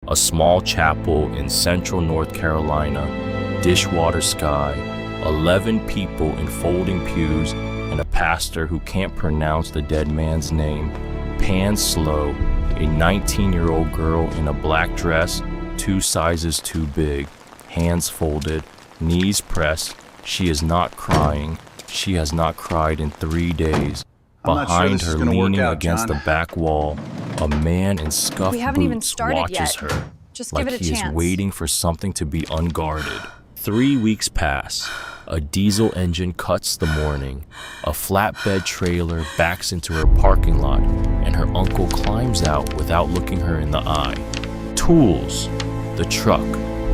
A small chapel in central North Carolina, dishwater sky, 11 people in folding pews, and a pastor who can't pronounce the dead man's name. Pan slow, a 19-year-old girl in a black dress, 2 sizes too big, hands folded, knees pressed. She is not crying. She has not cried in 3 days. Behind her, leaning against the back wall, a man in scuffed boots watches her, like he is waiting for something to be unguarded. 3 weeks pass. A diesel engine cuts the morning. A flatbed trailer backs into her parking lot, and her uncle climbs out without looking her in the eye. Tools, the truck,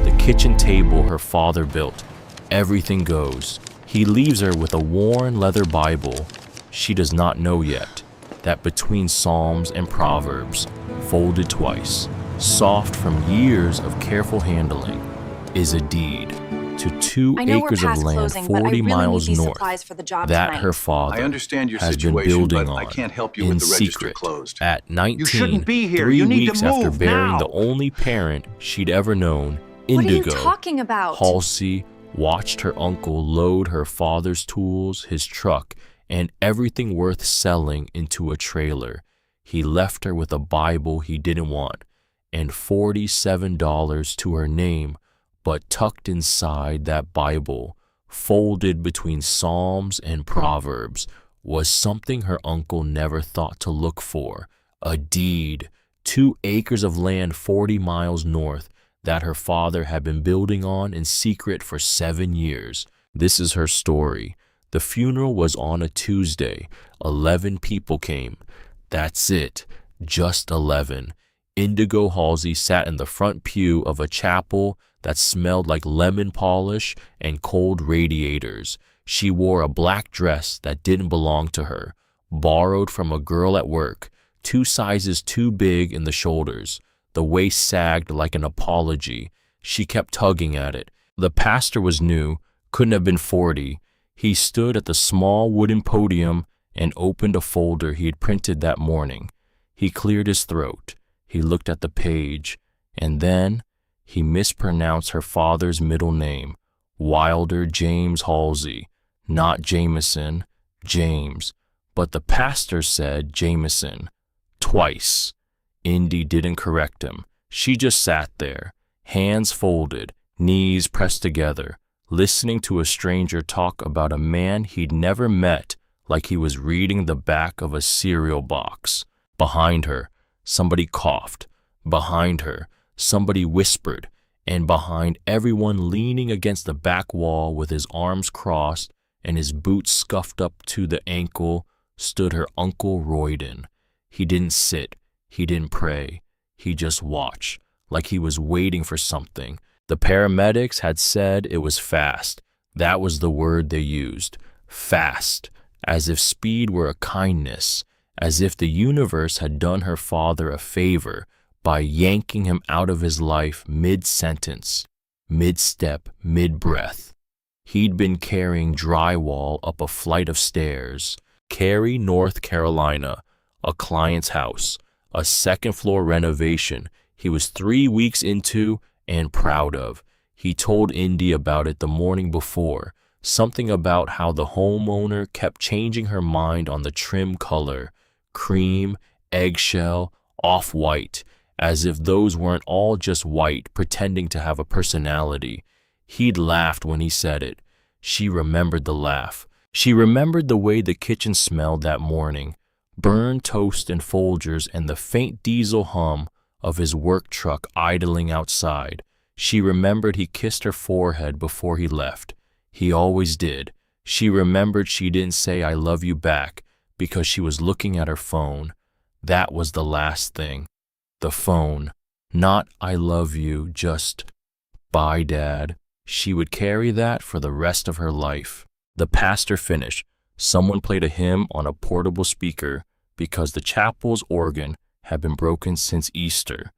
the kitchen table her father built. Everything goes. He leaves her with a worn leather Bible. She does not know yet that between Psalms and Proverbs, folded twice, soft from years of careful handling, is a deed to 2 acres of land 40 miles north that her father has been building on in secret. At 19, 3 weeks after burying the only parent she'd ever known, Indigo, Halsey watched her uncle load her father's tools, his truck, and everything worth selling into a trailer. He left her with a Bible he didn't want and $47 to her name, but tucked inside that Bible, folded between Psalms and Proverbs, was something her uncle never thought to look for, a deed, 2 acres of land 40 miles north that her father had been building on in secret for 7 years. This is her story. The funeral was on a Tuesday. 11 people came. That's it, just 11. Indigo Halsey sat in the front pew of a chapel that smelled like lemon polish and cold radiators. She wore a black dress that didn't belong to her, borrowed from a girl at work, 2 sizes too big in the shoulders. The waist sagged like an apology. She kept tugging at it. The pastor was new, couldn't have been 40. He stood at the small wooden podium and opened a folder he had printed that morning. He cleared his throat. He looked at the page, and then he mispronounced her father's middle name, Wilder James Halsey, not Jameson, James. But the pastor said Jameson, twice. Indy didn't correct him. She just sat there, hands folded, knees pressed together, listening to a stranger talk about a man he'd never met like he was reading the back of a cereal box. Behind her, somebody coughed. Behind her, somebody whispered. And behind everyone leaning against the back wall with his arms crossed and his boots scuffed up to the ankle, stood her Uncle Royden. He didn't sit. He didn't pray. He just watched, like he was waiting for something. The paramedics had said it was fast. That was the word they used. Fast. As if speed were a kindness. As if the universe had done her father a favor by yanking him out of his life mid-sentence, mid-step, mid-breath. He'd been carrying drywall up a flight of stairs. Cary, North Carolina, a client's house. A 2nd-floor renovation he was 3 weeks into and proud of. He told Indy about it the morning before, something about how the homeowner kept changing her mind on the trim color, cream, eggshell, off-white, as if those weren't all just white pretending to have a personality. He'd laughed when he said it. She remembered the laugh. She remembered the way the kitchen smelled that morning. Burned toast and Folgers and the faint diesel hum of his work truck idling outside. She remembered he kissed her forehead before he left. He always did. She remembered she didn't say I love you back because she was looking at her phone. That was the last thing. The phone. Not I love you, just bye, Dad. She would carry that for the rest of her life. The pastor finished. Someone played a hymn on a portable speaker because the chapel's organ had been broken since Easter.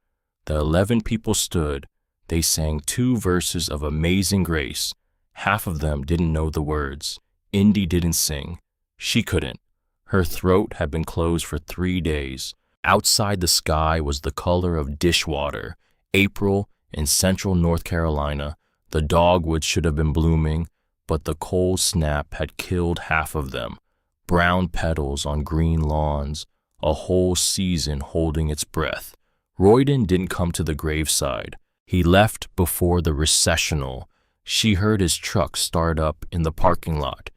The 11 people stood. They sang 2 verses of Amazing Grace. Half of them didn't know the words. Indy didn't sing. She couldn't. Her throat had been closed for 3 days. Outside, the sky was the color of dishwater. April in central North Carolina. The dogwoods should have been blooming, but the cold snap had killed half of them. Brown petals on green lawns, a whole season holding its breath. Royden didn't come to the graveside. He left before the recessional. She heard his truck start up in the parking lot.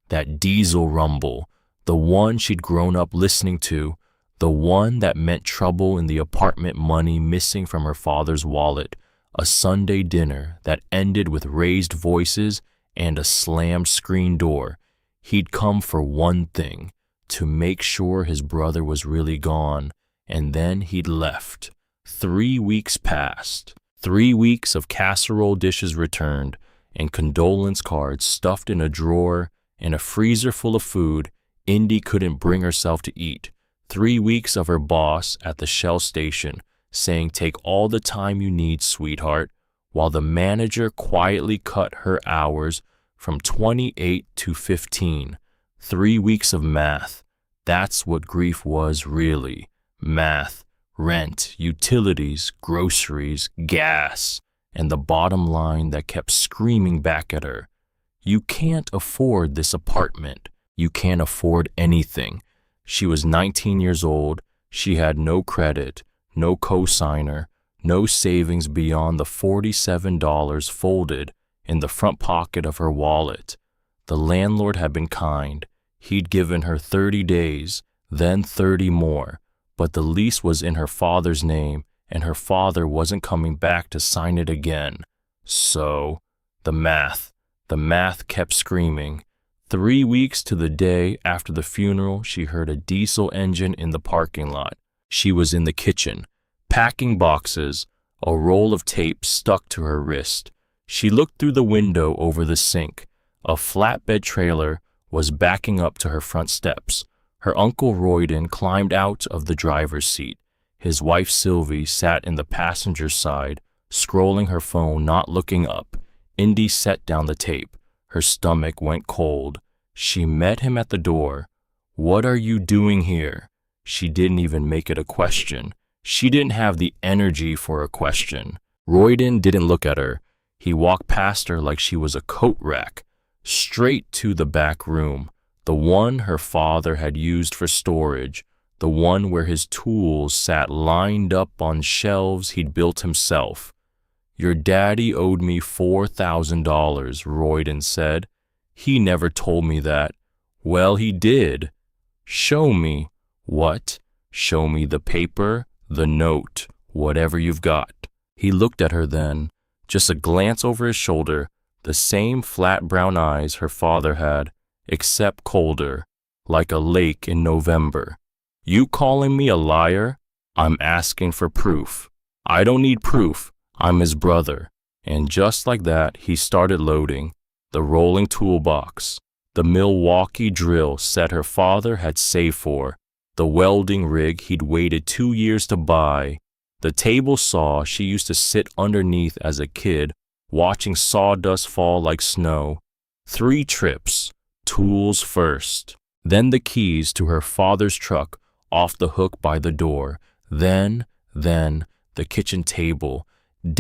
That diesel rumble, the one she'd grown up listening to, the one that meant trouble in the apartment, money missing from her father's wallet, a Sunday dinner that ended with raised voices and a slammed screen door. He'd come for one thing, to make sure his brother was really gone, and then he'd left. 3 weeks passed. 3 weeks of casserole dishes returned, and condolence cards stuffed in a drawer, and a freezer full of food Indy couldn't bring herself to eat. 3 weeks of her boss at the Shell station saying, "Take all the time you need, sweetheart," while the manager quietly cut her hours from 28 to 15. 3 weeks of math. That's what grief was, really. Math, rent, utilities, groceries, gas, and the bottom line that kept screaming back at her. You can't afford this apartment. You can't afford anything. She was 19 years old. She had no credit, no cosigner, no savings beyond the $47 folded in the front pocket of her wallet. The landlord had been kind. He'd given her 30 days, then 30 more, but the lease was in her father's name, and her father wasn't coming back to sign it again. So, the math kept screaming. 3 weeks to the day after the funeral, she heard a diesel engine in the parking lot. She was in the kitchen, packing boxes, a roll of tape stuck to her wrist. She looked through the window over the sink. A flatbed trailer was backing up to her front steps. Her uncle Royden climbed out of the driver's seat. His wife Sylvie sat in the passenger side, scrolling her phone, not looking up. Indy set down the tape. Her stomach went cold. She met him at the door. "What are you doing here?" She didn't even make it a question. She didn't have the energy for a question. Royden didn't look at her. He walked past her like she was a coat rack, straight to the back room, the one her father had used for storage, the one where his tools sat lined up on shelves he'd built himself. "Your daddy owed me $4,000, Royden said. "He never told me that." "Well, he did." "Show me." "What?" "Show me the paper, the note, whatever you've got." He looked at her then, just a glance over his shoulder, the same flat brown eyes her father had, except colder, like a lake in November. "You calling me a liar?" "I'm asking for proof." "I don't need proof. I'm his brother." And just like that, he started loading. The rolling toolbox, the Milwaukee drill set her father had saved for, the welding rig he'd waited 2 years to buy, the table saw she used to sit underneath as a kid, watching sawdust fall like snow. 3 trips, tools first, then the keys to her father's truck off the hook by the door, then the kitchen table.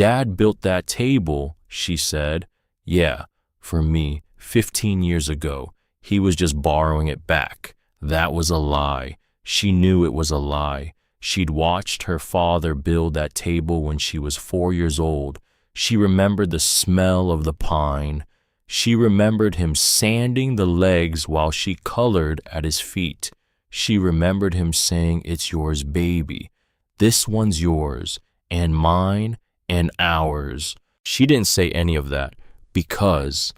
"Dad built that table," she said. "Yeah, for me, 15 years ago. He was just borrowing it back." That was a lie. She knew it was a lie. She'd watched her father build that table when she was 4 years old. She remembered the smell of the pine. She remembered him sanding the legs while she colored at his feet. She remembered him saying, "It's yours, baby. This one's yours, and mine, and ours." She didn't say any of that. Because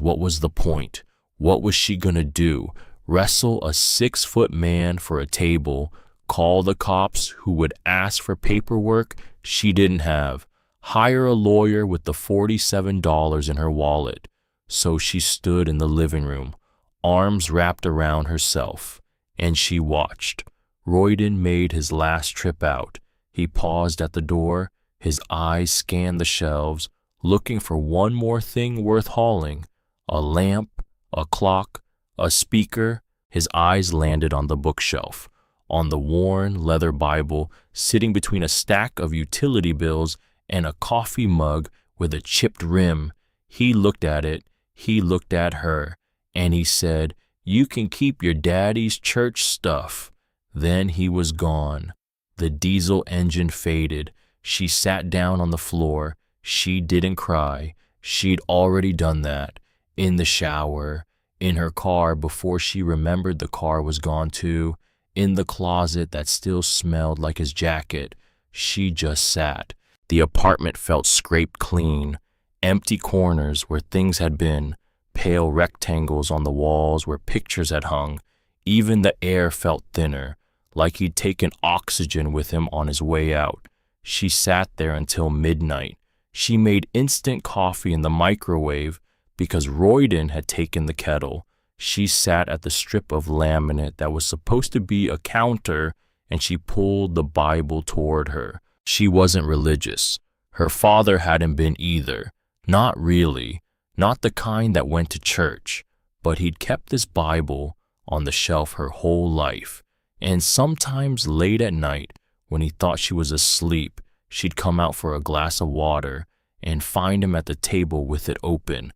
what was the point? What was she gonna do? Wrestle a 6-foot man for a table? Call the cops who would ask for paperwork she didn't have? Hire a lawyer with the $47 in her wallet? So she stood in the living room, arms wrapped around herself, and she watched. Royden made his last trip out. He paused at the door. His eyes scanned the shelves, looking for one more thing worth hauling. A lamp, a clock, a speaker. His eyes landed on the bookshelf. on the worn leather Bible sitting between a stack of utility bills and a coffee mug with a chipped rim. He looked at it, he looked at her, and he said, "You can keep your daddy's church stuff." Then he was gone. The diesel engine faded. She sat down on the floor. She didn't cry. She'd already done that. In the shower, in her car before she remembered the car was gone too, in the closet that still smelled like his jacket. She just sat. The apartment felt scraped clean. Empty corners where things had been, pale rectangles on the walls where pictures had hung. Even the air felt thinner, like he'd taken oxygen with him on his way out. She sat there until midnight. She made instant coffee in the microwave because Royden had taken the kettle. She sat at the strip of laminate that was supposed to be a counter, and she pulled the Bible toward her. She wasn't religious. Her father hadn't been either. Not really. Not the kind that went to church. But he'd kept this Bible on the shelf her whole life. And sometimes late at night, when he thought she was asleep, she'd come out for a glass of water and find him at the table with it open,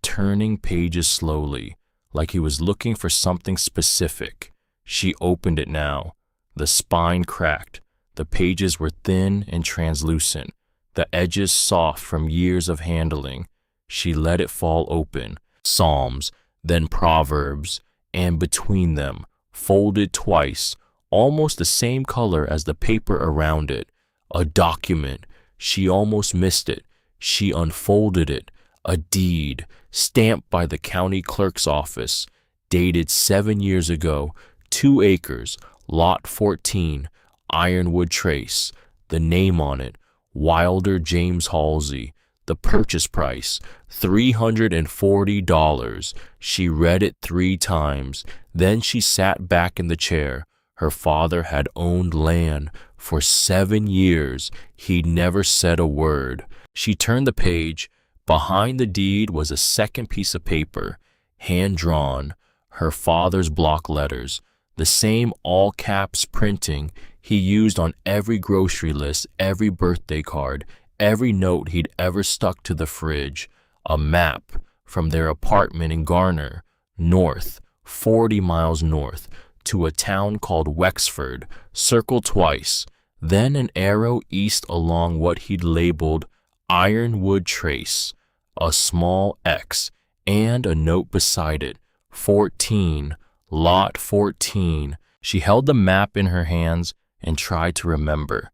turning pages slowly, like he was looking for something specific. She opened it now. The spine cracked. The pages were thin and translucent, the edges soft from years of handling. She let it fall open. Psalms, then Proverbs, and between them, folded twice, almost the same color as the paper around it, a document. She almost missed it. She unfolded it. A deed, stamped by the county clerk's office, dated 7 years ago, 2 acres, lot 14, Ironwood Trace. The name on it, Wilder James Halsey. The purchase price, $340. She read it 3 times. Then she sat back in the chair. Her father had owned land for 7 years. He'd never said a word. She turned the page. Behind the deed was a second piece of paper, hand-drawn, her father's block letters, the same all-caps printing he used on every grocery list, every birthday card, every note he'd ever stuck to the fridge. A map from their apartment in Garner, north, 40 miles north, to a town called Wexford, circled twice, then an arrow east along what he'd labeled Ironwood Trace, a small X, and a note beside it, 14, lot 14. She held the map in her hands and tried to remember.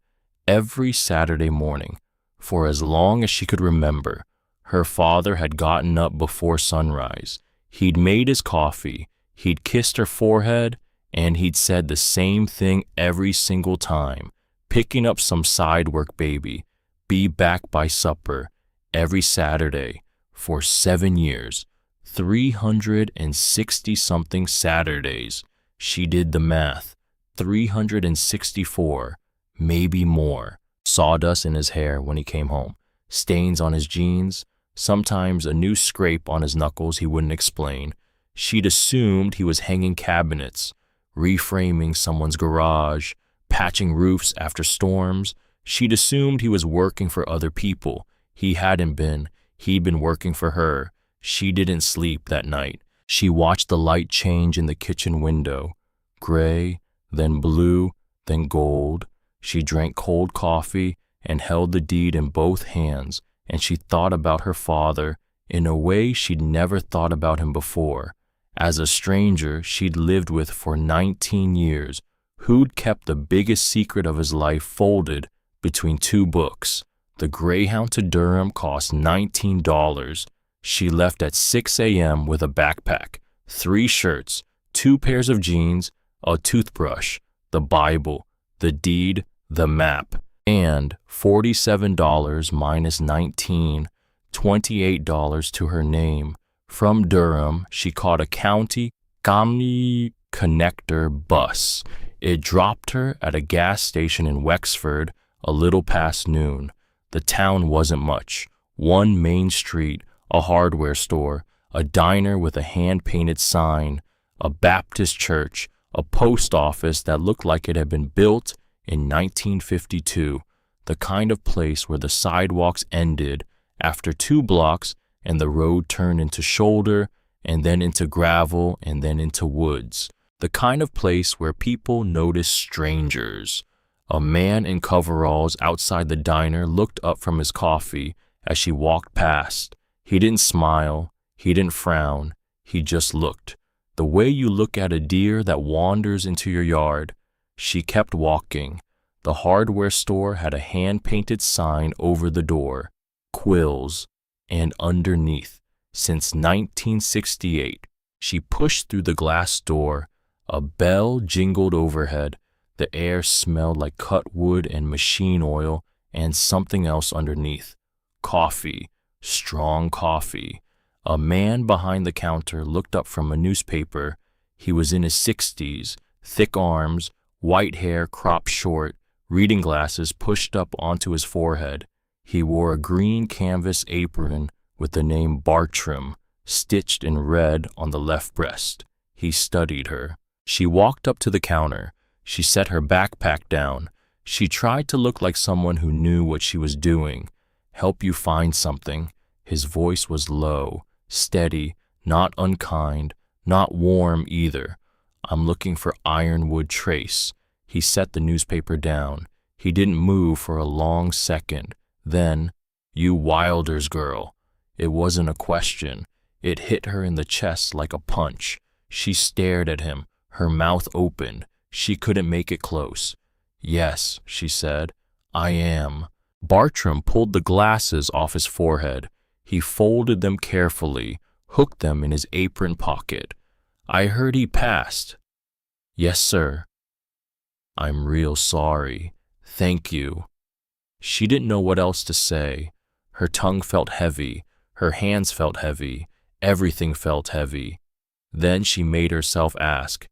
Every Saturday morning, for as long as she could remember, her father had gotten up before sunrise. He'd made his coffee, he'd kissed her forehead, and he'd said the same thing every single time, picking up some side work, baby. Be back by supper. Every Saturday for 7 years, 360-something Saturdays. She did the math. 364, maybe more. Sawdust in his hair when he came home, stains on his jeans, sometimes a new scrape on his knuckles he wouldn't explain. She'd assumed he was hanging cabinets, reframing someone's garage, patching roofs after storms. She'd assumed he was working for other people. He hadn't been. He'd been working for her. She didn't sleep that night. She watched the light change in the kitchen window. Gray, then blue, then gold. She drank cold coffee and held the deed in both hands, and she thought about her father in a way she'd never thought about him before. As a stranger she'd lived with for 19 years, who'd kept the biggest secret of his life folded between 2 books. The Greyhound to Durham cost $19. She left at 6 a.m. with a backpack, 3 shirts, 2 pairs of jeans, a toothbrush, the Bible, the deed, the map, and $47 minus $19, $28 to her name. From Durham, she caught a county connector bus. It dropped her at a gas station in Wexford a little past noon. The town wasn't much. 1 main street, a hardware store, a diner with a hand-painted sign, a Baptist church, a post office that looked like it had been built in 1952, the kind of place where the sidewalks ended after 2 blocks and the road turned into shoulder and then into gravel and then into woods. The kind of place where people notice strangers. A man in coveralls outside the diner looked up from his coffee as she walked past. He didn't smile, he didn't frown, he just looked. The way you look at a deer that wanders into your yard. She kept walking. The hardware store had a hand-painted sign over the door, Quills, and underneath, since 1968. She pushed through the glass door. A bell jingled overhead. The air smelled like cut wood and machine oil and something else underneath. Coffee, strong coffee. A man behind the counter looked up from a newspaper. He was in his 60s, thick arms, white hair cropped short, reading glasses pushed up onto his forehead. He wore a green canvas apron with the name Bartram stitched in red on the left breast. He studied her. She walked up to the counter. She set her backpack down. She tried to look like someone who knew what she was doing. Help you find something. His voice was low, steady, not unkind, not warm either. I'm looking for Ironwood Trace. He set the newspaper down. He didn't move for a long second. Then, you Wilder's girl. It wasn't a question. It hit her in the chest like a punch. She stared at him, her mouth opened. She couldn't make it close. Yes, she said, I am. Bartram pulled the glasses off his forehead. He folded them carefully, hooked them in his apron pocket. I heard he passed. Yes, sir. I'm real sorry. Thank you. She didn't know what else to say. Her tongue felt heavy. Her hands felt heavy. Everything felt heavy. Then she made herself ask,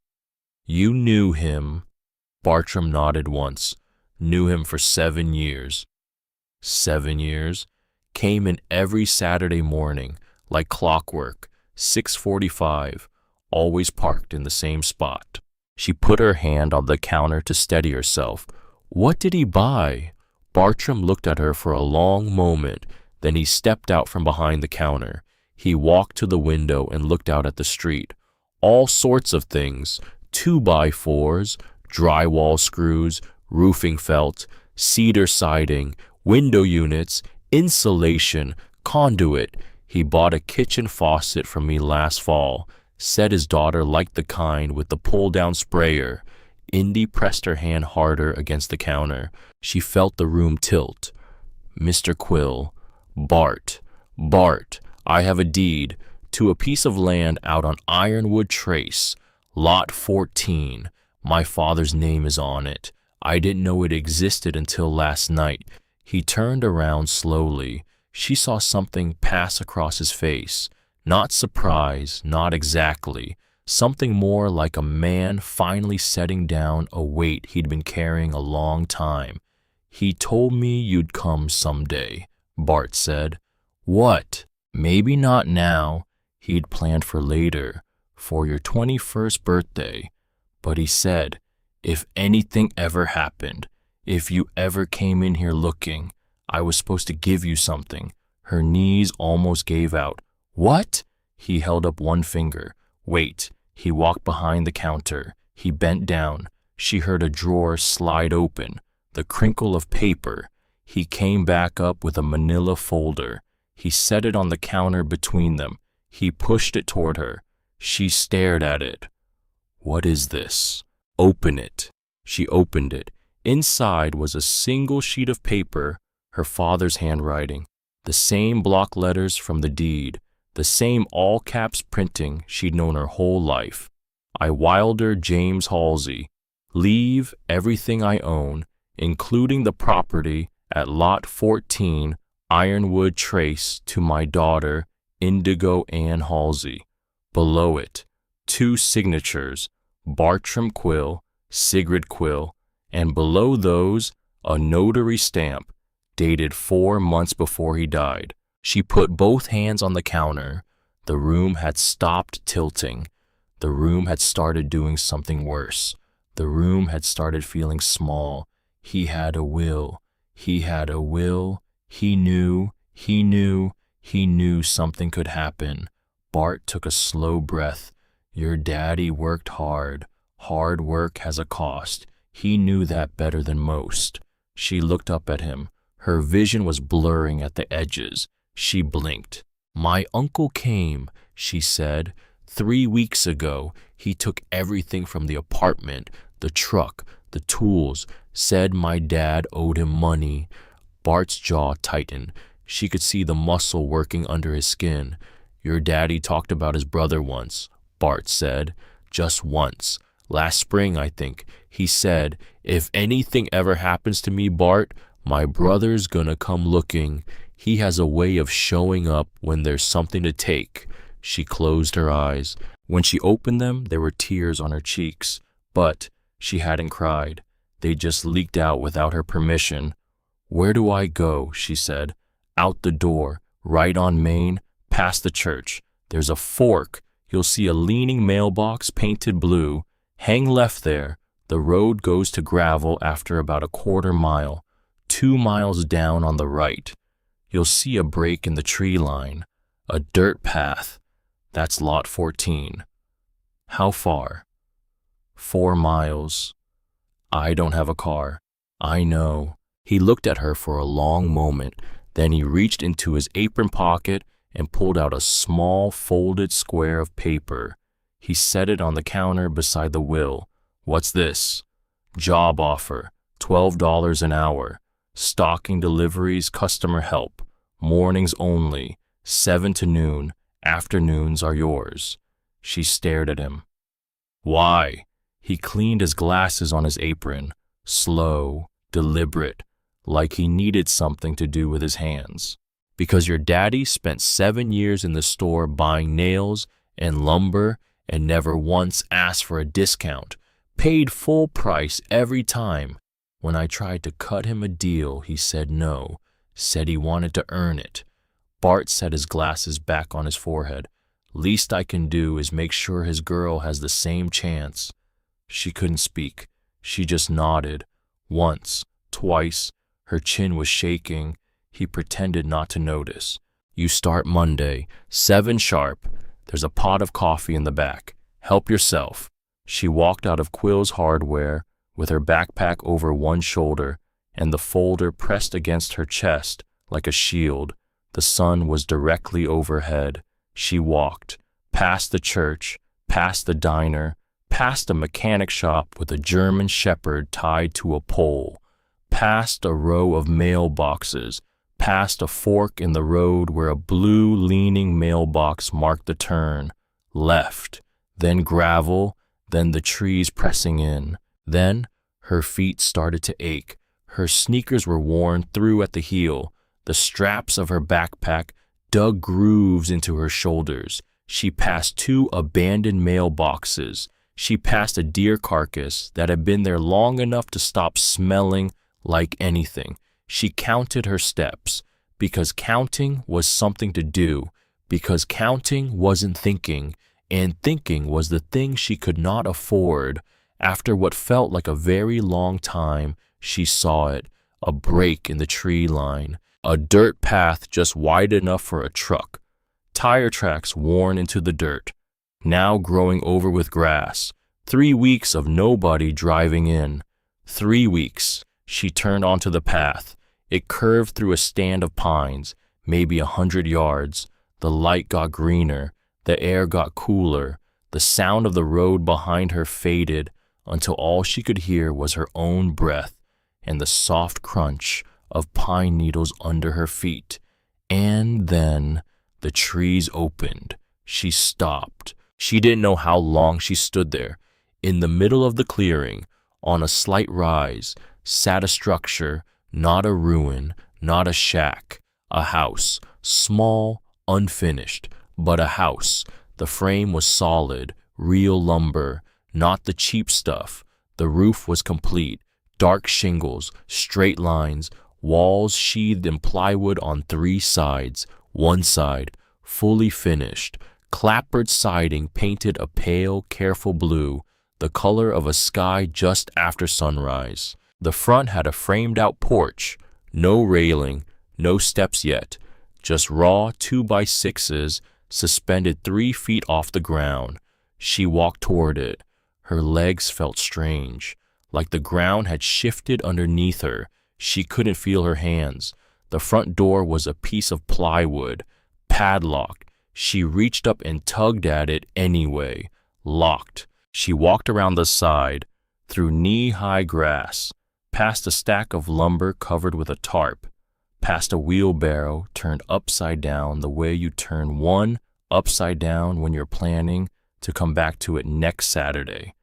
You knew him? Bartram nodded once. Knew him for 7 years. 7 years? Came in every Saturday morning, like clockwork, 6:45, always parked in the same spot. She put her hand on the counter to steady herself. What did he buy? Bartram looked at her for a long moment. Then he stepped out from behind the counter. He walked to the window and looked out at the street. All sorts of things, 2x4s, drywall screws, roofing felt, cedar siding, window units, insulation, conduit. He bought a kitchen faucet from me last fall. Said his daughter liked the kind with the pull-down sprayer. Indy pressed her hand harder against the counter. She felt the room tilt. Mr. Quill. Bart. I have a deed to a piece of land out on Ironwood Trace, Lot 14. My father's name is on it. I didn't know it existed until last night. He turned around slowly. She saw something pass across his face. Not surprise, not exactly. Something more like a man finally setting down a weight he'd been carrying a long time. He told me you'd come someday, Bart said. What? Maybe not now. He'd planned for later, for your 21st birthday. But he said, if anything ever happened, if you ever came in here looking, I was supposed to give you something. Her knees almost gave out. What? He held up one finger. Wait. He walked behind the counter. He bent down. She heard a drawer slide open. The crinkle of paper. He came back up with a manila folder. He set it on the counter between them. He pushed it toward her. She stared at it. What is this? Open it. She opened it. Inside was a single sheet of paper, her father's handwriting, the same block letters from the deed, the same all-caps printing she'd known her whole life. I Wilder James Halsey, leave everything I own, including the property at Lot 14, Ironwood Trace, to my daughter, Indigo Ann Halsey. Below it, 2 signatures, Bartram Quill, Sigrid Quill, and below those, a notary stamp, dated 4 months before he died. She put both hands on the counter. The room had stopped tilting. The room had started doing something worse. The room had started feeling small. He had a will. He had a will. He knew something could happen. Bart took a slow breath. Your daddy worked hard. Hard work has a cost. He knew that better than most. She looked up at him. Her vision was blurring at the edges. She blinked. My uncle came, she said. 3 weeks ago, he took everything from the apartment, the truck, the tools, said my dad owed him money. Bart's jaw tightened. She could see the muscle working under his skin. Your daddy talked about his brother once, Bart said. Just once. Last spring, I think. He said, if anything ever happens to me, Bart, my brother's gonna come looking. He has a way of showing up when there's something to take. She closed her eyes. When she opened them, there were tears on her cheeks. But she hadn't cried. They just leaked out without her permission. Where do I go? She said. Out the door, right on Main, past the church. There's a fork. You'll see a leaning mailbox painted blue. Hang left there. The road goes to gravel after about a quarter mile. 2 miles down on the right. You'll see a break in the tree line. A dirt path. That's lot 14. How far? 4 miles. I don't have a car. I know. He looked at her for a long moment. Then he reached into his apron pocket and pulled out a small folded square of paper. He set it on the counter beside the will. What's this? Job offer. $12 an hour. Stocking deliveries, customer help. Mornings only. 7 to noon. Afternoons are yours. She stared at him. Why? He cleaned his glasses on his apron. Slow, deliberate, like he needed something to do with his hands. Because your daddy spent 7 years in the store buying nails and lumber and never once asked for a discount. Paid full price every time. When I tried to cut him a deal, he said no. Said he wanted to earn it. Bart set his glasses back on his forehead. Least I can do is make sure his girl has the same chance. She couldn't speak. She just nodded. Once, twice, her chin was shaking. He pretended not to notice. You start Monday, 7 sharp. There's a pot of coffee in the back. Help yourself. She walked out of Quill's Hardware with her backpack over one shoulder and the folder pressed against her chest like a shield. The sun was directly overhead. She walked, past the church, past the diner, past a mechanic shop with a German shepherd tied to a pole, past a row of mailboxes, past a fork in the road where a blue leaning mailbox marked the turn, left, then gravel, then the trees pressing in. Then her feet started to ache. Her sneakers were worn through at the heel. The straps of her backpack dug grooves into her shoulders. She passed 2 abandoned mailboxes. She passed a deer carcass that had been there long enough to stop smelling like anything. She counted her steps, because counting was something to do, because counting wasn't thinking, and thinking was the thing she could not afford. After what felt like a very long time, she saw it, a break in the tree line. A dirt path just wide enough for a truck. Tire tracks worn into the dirt, now growing over with grass. 3 weeks of nobody driving in. 3 weeks. She turned onto the path. It curved through a stand of pines, maybe 100 yards. The light got greener. The air got cooler. The sound of the road behind her faded until all she could hear was her own breath and the soft crunch of pine needles under her feet. And then the trees opened. She stopped. She didn't know how long she stood there. In the middle of the clearing, on a slight rise, sat a structure, not a ruin, not a shack, a house, small, unfinished, but a house. The frame was solid, real lumber, not the cheap stuff. The roof was complete, dark shingles, straight lines, walls sheathed in plywood on 3 sides. One side, fully finished, Clapboard siding painted a pale, careful blue, the color of a sky just after sunrise. The front had a framed-out porch, no railing, no steps yet, just raw 2x6s suspended 3 feet off the ground. She walked toward it. Her legs felt strange, like the ground had shifted underneath her. She couldn't feel her hands. The front door was a piece of plywood, padlocked. She reached up and tugged at it anyway. Locked. She walked around the side, through knee-high grass, past a stack of lumber covered with a tarp, past a wheelbarrow turned upside down the way you turn one upside down when you're planning to come back to it next Saturday.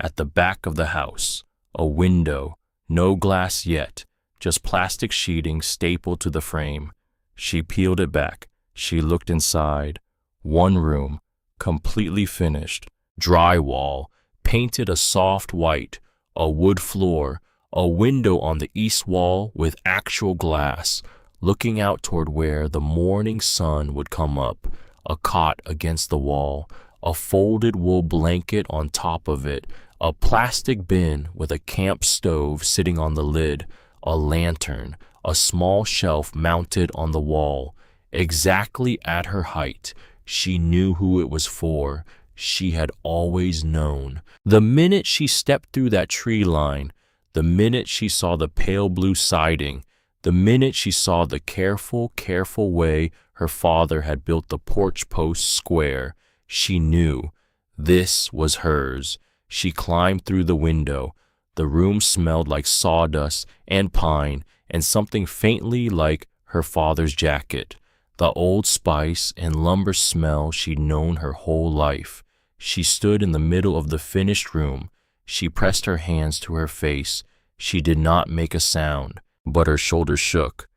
At the back of the house, a window, no glass yet, just plastic sheeting stapled to the frame. She peeled it back. She looked inside. One room, completely finished, drywall, painted a soft white, a wood floor, a window on the east wall with actual glass, looking out toward where the morning sun would come up, a cot against the wall, a folded wool blanket on top of it, a plastic bin with a camp stove sitting on the lid, a lantern, a small shelf mounted on the wall, exactly at her height. She knew who it was for. She had always known. The minute she stepped through that tree line, the minute she saw the pale blue siding, the minute she saw the careful, careful way her father had built the porch post square, she knew this was hers. She climbed through the window. The room smelled like sawdust and pine and something faintly like her father's jacket. The old spice and lumber smell she'd known her whole life. She stood in the middle of the finished room. She pressed her hands to her face. She did not make a sound, but her shoulders shook.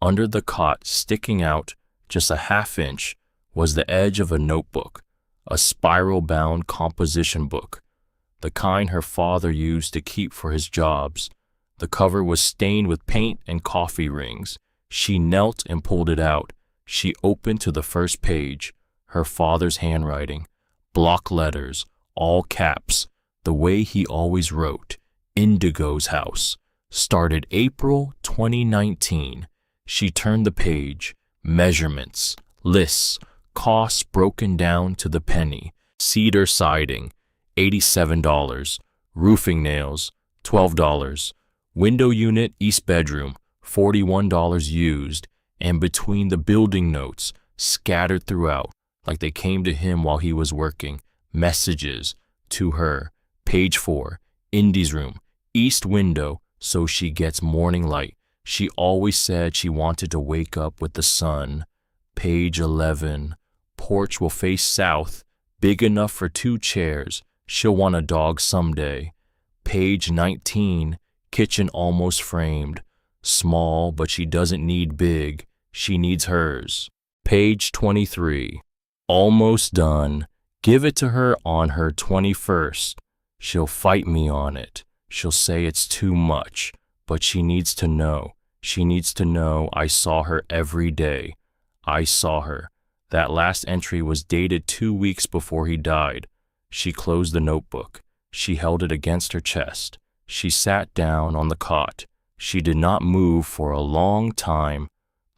Under the cot, sticking out just a half-inch, was the edge of a notebook, a spiral-bound composition book, the kind her father used to keep for his jobs. The cover was stained with paint and coffee rings. She knelt and pulled it out. She opened to the first page, her father's handwriting, block letters, all caps, the way he always wrote, Indigo's house, started April 2019. She turned the page, measurements, lists, costs broken down to the penny, cedar siding, $87, roofing nails, $12, window unit east bedroom, $41 used, and between the building notes, scattered throughout, like they came to him while he was working, messages to her. Page 4, Indy's room, east window, so she gets morning light. She always said she wanted to wake up with the sun. Page 11, porch will face south, big enough for 2 chairs. She'll want a dog someday. Page 19, kitchen almost framed. Small, but she doesn't need big. She needs hers. Page 23, almost done. Give it to her on her 21st. She'll fight me on it. She'll say it's too much, but she needs to know. She needs to know I saw her every day. I saw her. That last entry was dated 2 weeks before he died. She closed the notebook. She held it against her chest. She sat down on the cot. She did not move for a long time.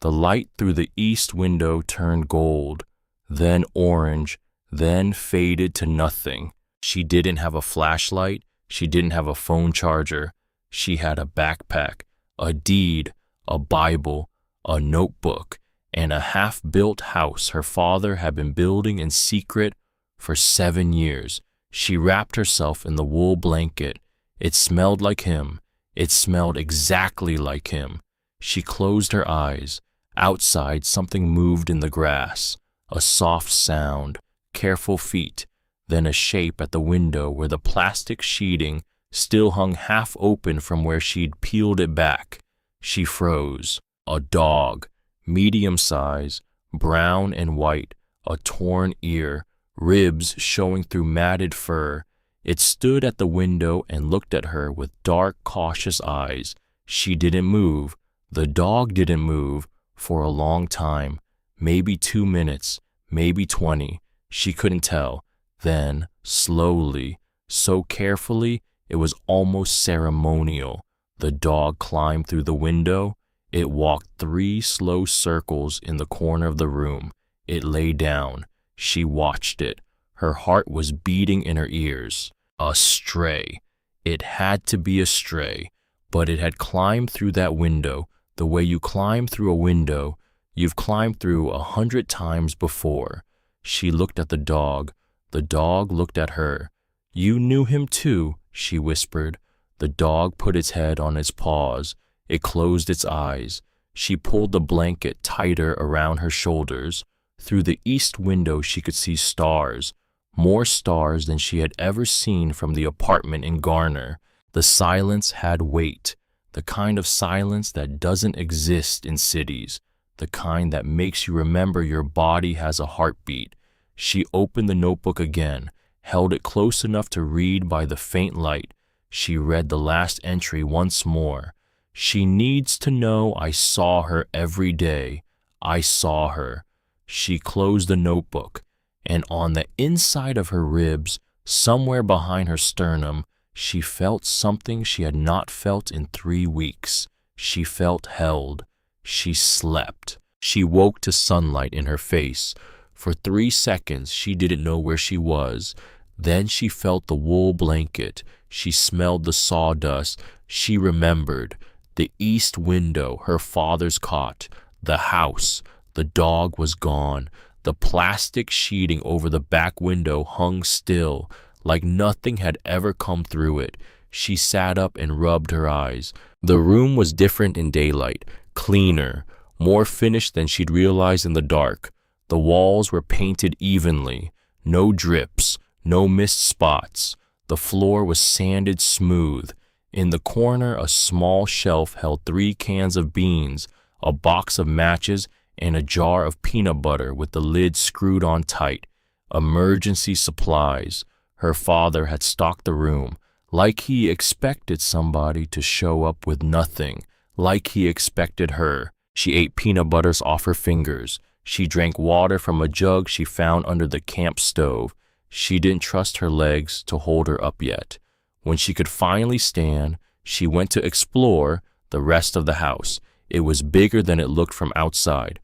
The light through the east window turned gold, then orange, then faded to nothing. She didn't have a flashlight. She didn't have a phone charger. She had a backpack, a deed, a Bible, a notebook, and a half-built house her father had been building in secret for 7 years. She wrapped herself in the wool blanket. It smelled like him. It smelled exactly like him. She closed her eyes. Outside, something moved in the grass. A soft sound, careful feet, then a shape at the window where the plastic sheeting still hung half open from where she'd peeled it back. She froze. A dog, medium size, brown and white, a torn ear, ribs showing through matted fur. It stood at the window and looked at her with dark, cautious eyes. She didn't move. The dog didn't move for a long time, maybe 2 minutes, maybe 20. She couldn't tell. Then, slowly, so carefully, it was almost ceremonial, the dog climbed through the window. It walked 3 slow circles in the corner of the room. It lay down. She watched it. Her heart was beating in her ears. A stray. It had to be a stray, but it had climbed through that window the way you climb through a window you've climbed through 100 times before. She looked at the dog. The dog looked at her. "You knew him too," she whispered. The dog put its head on its paws. It closed its eyes. She pulled the blanket tighter around her shoulders. Through the east window she could see stars, more stars than she had ever seen from the apartment in Garner. The silence had weight, the kind of silence that doesn't exist in cities, the kind that makes you remember your body has a heartbeat. She opened the notebook again, held it close enough to read by the faint light. She read the last entry once more. "She needs to know I saw her every day. I saw her." She closed the notebook, and on the inside of her ribs, somewhere behind her sternum, she felt something she had not felt in 3 weeks. She felt held. She slept. She woke to sunlight in her face. For 3 seconds, she didn't know where she was. Then she felt the wool blanket. She smelled the sawdust. She remembered. The east window, her father's cot, the house. The dog was gone. The plastic sheeting over the back window hung still, like nothing had ever come through it. She sat up and rubbed her eyes. The room was different in daylight, cleaner, more finished than she'd realized in the dark. The walls were painted evenly, no drips, no missed spots. The floor was sanded smooth. In the corner, a small shelf held 3 cans of beans, a box of matches, and a jar of peanut butter with the lid screwed on tight. Emergency supplies. Her father had stocked the room, like he expected somebody to show up with nothing, like he expected her. She ate peanut butters off her fingers. She drank water from a jug she found under the camp stove. She didn't trust her legs to hold her up yet. When she could finally stand, she went to explore the rest of the house. It was bigger than it looked from outside.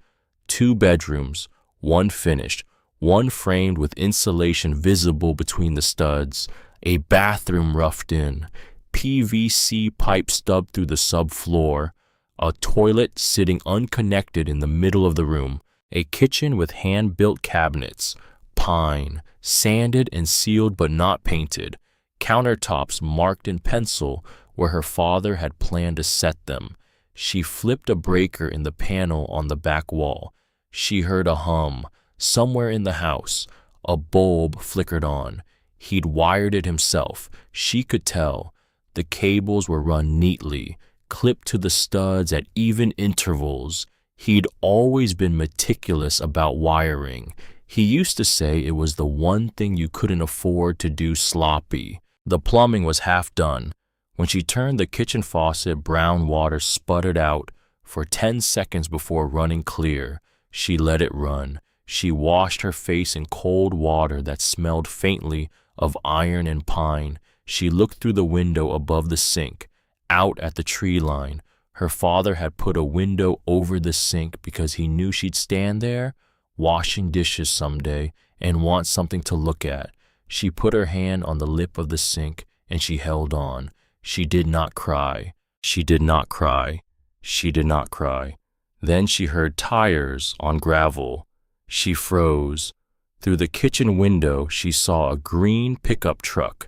2 bedrooms, 1 finished, 1 framed with insulation visible between the studs, a bathroom roughed in, PVC pipe stubbed through the subfloor, a toilet sitting unconnected in the middle of the room, a kitchen with hand-built cabinets, pine, sanded and sealed but not painted, countertops marked in pencil where her father had planned to set them. She flipped a breaker in the panel on the back wall. She heard a hum. Somewhere in the house, a bulb flickered on. He'd wired it himself. She could tell. The cables were run neatly, clipped to the studs at even intervals. He'd always been meticulous about wiring. He used to say it was the one thing you couldn't afford to do sloppy. The plumbing was half done. When she turned the kitchen faucet, brown water sputtered out for 10 seconds before running clear. She let it run. She washed her face in cold water that smelled faintly of iron and pine. She looked through the window above the sink, out at the tree line. Her father had put a window over the sink because he knew she'd stand there, washing dishes someday, and want something to look at. She put her hand on the lip of the sink, and she held on. She did not cry. She did not cry. She did not cry. Then she heard tires on gravel. She froze. Through the kitchen window, she saw a green pickup truck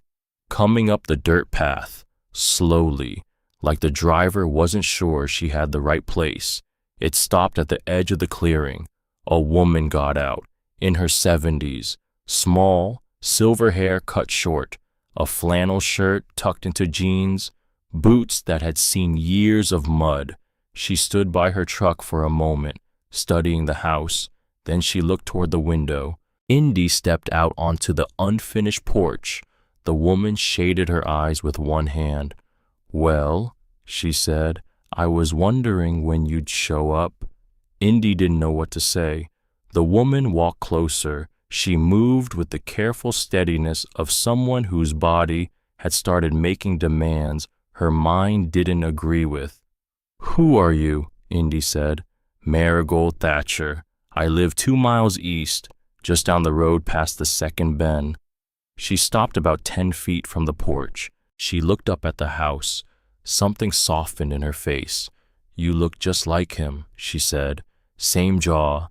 coming up the dirt path, slowly, like the driver wasn't sure she had the right place. It stopped at the edge of the clearing. A woman got out, in her 70s, small, silver hair cut short, a flannel shirt tucked into jeans, boots that had seen years of mud. She stood by her truck for a moment, studying the house. Then she looked toward the window. Indy stepped out onto the unfinished porch. The woman shaded her eyes with one hand. "Well," she said, "I was wondering when you'd show up." Indy didn't know what to say. The woman walked closer. She moved with the careful steadiness of someone whose body had started making demands her mind didn't agree with. "Who are you?" Indy said. "Marigold Thatcher. I live 2 miles east, just down the road past the second bend." She stopped about 10 feet from the porch. She looked up at the house. Something softened in her face. "You look just like him," she said. "Same jaw,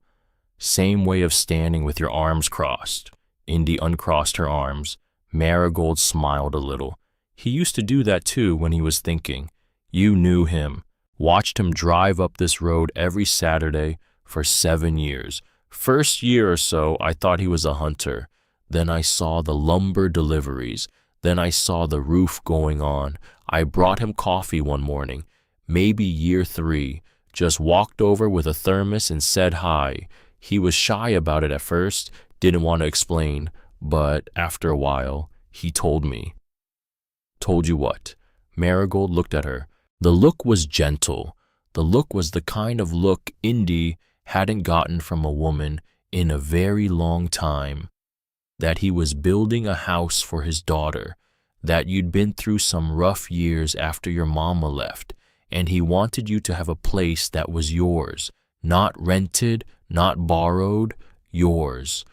same way of standing with your arms crossed." Indy uncrossed her arms. Marigold smiled a little. "He used to do that too when he was thinking. You knew him. Watched him drive up this road every Saturday for 7 years. First year or so, I thought he was a hunter. Then I saw the lumber deliveries. Then I saw the roof going on. I brought him coffee one morning, maybe year 3, just walked over with a thermos and said hi. He was shy about it at first, didn't want to explain, but after a while, he told me." "Told you what?" Marigold looked at her. The look was gentle. The look was the kind of look Indy hadn't gotten from a woman in a very long time. That he was building a house for his daughter, that you'd been through some rough years after your mama left, and he wanted you to have a place that was yours, not rented, not borrowed, yours.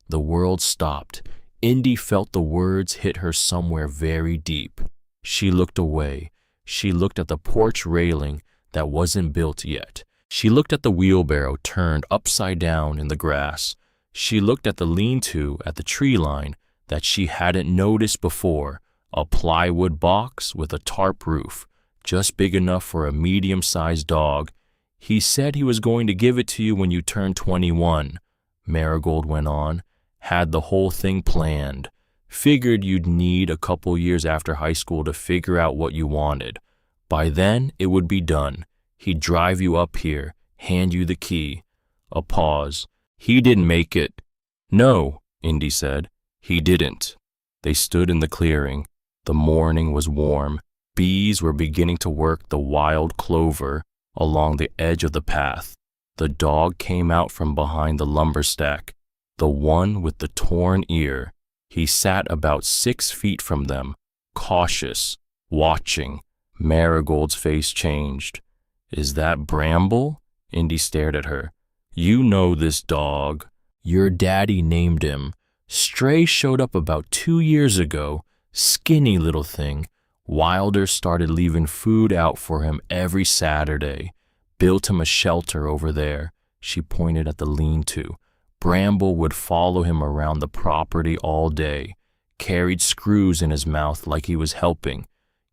The world stopped. Indy felt the words hit her somewhere very deep. She looked away. She looked at the porch railing that wasn't built yet. She looked at the wheelbarrow turned upside down in the grass. She looked at the lean-to at the tree line that she hadn't noticed before, a plywood box with a tarp roof, just big enough for a medium-sized dog. "He said he was going to give it to you when you turned 21, Marigold went on. "Had the whole thing planned. Figured you'd need a couple years after high school to figure out what you wanted. By then, it would be done. He'd drive you up here, hand you the key." A pause. "He didn't make it." "No," Indy said. "He didn't." They stood in the clearing. The morning was warm. Bees were beginning to work the wild clover along the edge of the path. The dog came out from behind the lumber stack, the one with the torn ear. He sat about 6 feet from them, cautious, watching. Marigold's face changed. "Is that Bramble?" Indy stared at her. "You know this dog. Your daddy named him. Stray showed up about 2 years ago. Skinny little thing. Wilder started leaving food out for him every Saturday. Built him a shelter over there." She pointed at the lean-to. "Bramble would follow him around the property all day. Carried screws in his mouth like he was helping.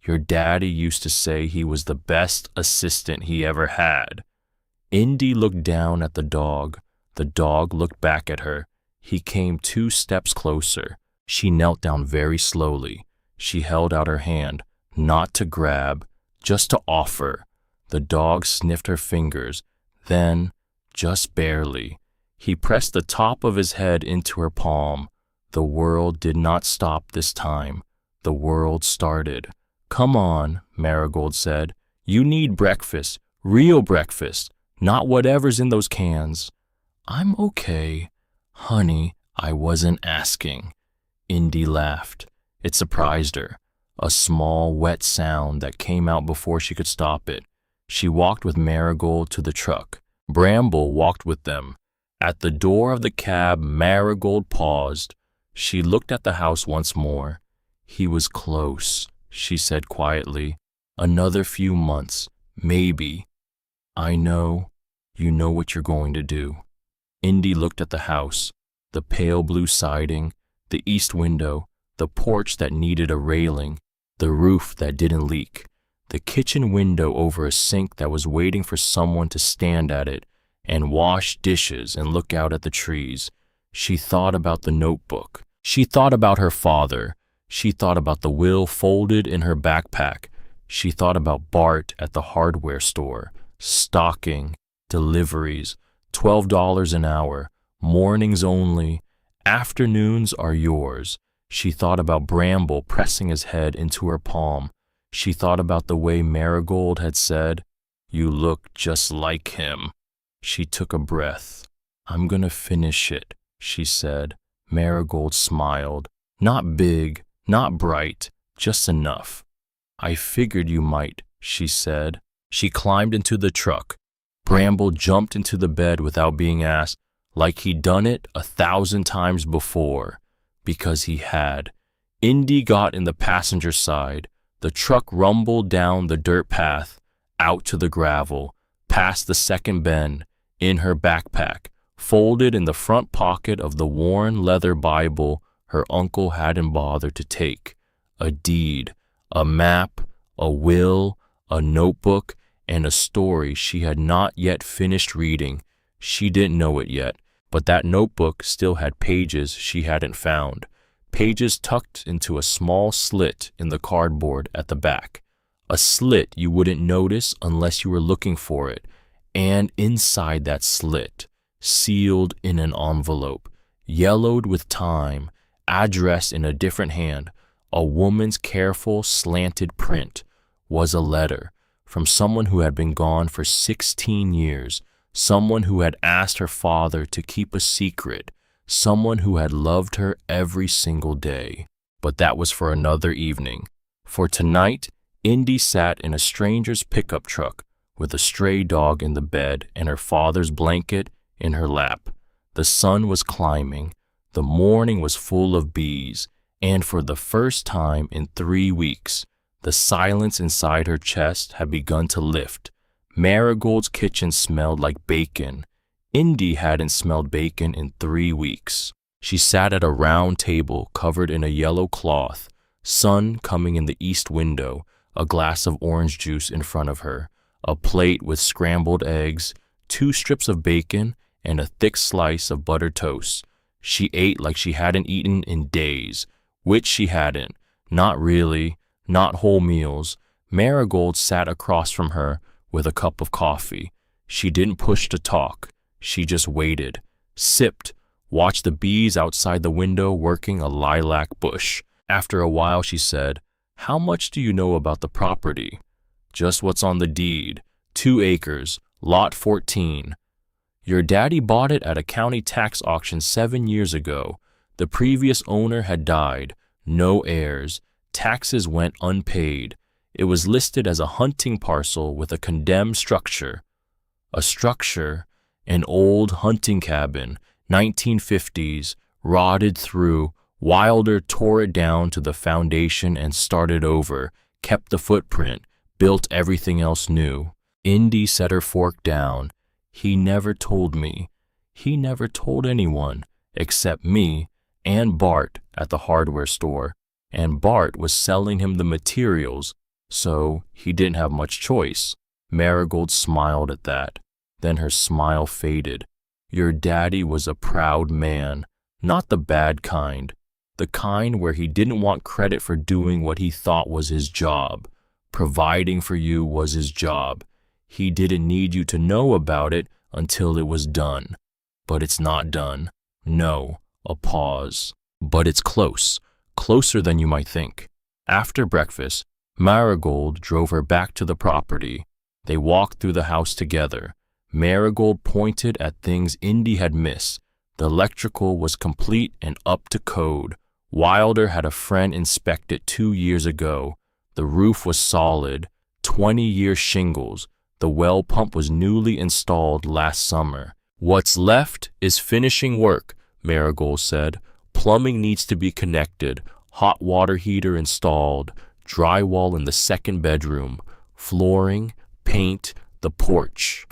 Your daddy used to say he was the best assistant he ever had." Indy looked down at the dog. The dog looked back at her. He came 2 steps closer. She knelt down very slowly. She held out her hand, not to grab, just to offer. The dog sniffed her fingers. Then, just barely, he pressed the top of his head into her palm. The world did not stop this time. The world started. "Come on," Marigold said. "You need breakfast, real breakfast, not whatever's in those cans." "I'm okay. Honey, I wasn't asking." Indy laughed. It surprised her. A small, wet sound that came out before she could stop it. She walked with Marigold to the truck. Bramble walked with them. At the door of the cab, Marigold paused. She looked at the house once more. "He was close," she said quietly. "Another few months, maybe." "I know. You know what you're going to do." Indy looked at the house, the pale blue siding, the east window, the porch that needed a railing, the roof that didn't leak, the kitchen window over a sink that was waiting for someone to stand at it and wash dishes and look out at the trees. She thought about the notebook. She thought about her father. She thought about the will folded in her backpack. She thought about Bart at the hardware store, stocking, deliveries, $12 an hour, mornings only, afternoons are yours. She thought about Bramble pressing his head into her palm. She thought about the way Marigold had said, "You look just like him." She took a breath. "I'm gonna finish it," she said. Marigold smiled. Not big, not bright, just enough. I figured you might, she said. She climbed into the truck. Bramble jumped into the bed without being asked, like he'd done it 1,000 times before, because he had. Indy got in the passenger side. The truck rumbled down the dirt path, out to the gravel, past the second bend, in her backpack, folded in the front pocket of the worn leather Bible her uncle hadn't bothered to take. A deed, a map, a will, a notebook, and a story she had not yet finished reading. She didn't know it yet, but that notebook still had pages she hadn't found. Pages tucked into a small slit in the cardboard at the back. A slit you wouldn't notice unless you were looking for it. And inside that slit, sealed in an envelope, yellowed with time, addressed in a different hand, a woman's careful, slanted print, was a letter from someone who had been gone for 16 years, someone who had asked her father to keep a secret, someone who had loved her every single day. But that was for another evening. For tonight, Indy sat in a stranger's pickup truck with a stray dog in the bed and her father's blanket in her lap. The sun was climbing. The morning was full of bees, and for the first time in 3 weeks, the silence inside her chest had begun to lift. Marigold's kitchen smelled like bacon. Indy hadn't smelled bacon in 3 weeks. She sat at a round table covered in a yellow cloth, sun coming in the east window, a glass of orange juice in front of her, a plate with scrambled eggs, 2 strips of bacon, and a thick slice of buttered toast. She ate like she hadn't eaten in days, which she hadn't. Not really, not whole meals. Marigold sat across from her with a cup of coffee. She didn't push to talk. She just waited, sipped, watched the bees outside the window working a lilac bush. After a while, she said, "How much do you know about the property?" "Just what's on the deed. 2 acres, lot 14. Your daddy bought it at a county tax auction 7 years ago. The previous owner had died. No heirs. Taxes went unpaid. It was listed as a hunting parcel with a condemned structure. A structure, an old hunting cabin, 1950s, rotted through. Wilder tore it down to the foundation and started over, kept the footprint, built everything else new." Indy set her fork down. "He never told me. He never told anyone, except me and Bart at the hardware store. And Bart was selling him the materials, so he didn't have much choice." Marigold smiled at that. Then her smile faded. "Your daddy was a proud man, not the bad kind. The kind where he didn't want credit for doing what he thought was his job. Providing for you was his job. He didn't need you to know about it until it was done. But it's not done. No." A pause. "But it's close. Closer than you might think." After breakfast, Marigold drove her back to the property. They walked through the house together. Marigold pointed at things Indy had missed. The electrical was complete and up to code. Wilder had a friend inspect it 2 years ago. The roof was solid, 20-year shingles. The well pump was newly installed last summer. "What's left is finishing work," Marigold said. "Plumbing needs to be connected, hot water heater installed, drywall in the second bedroom, flooring, paint, the porch."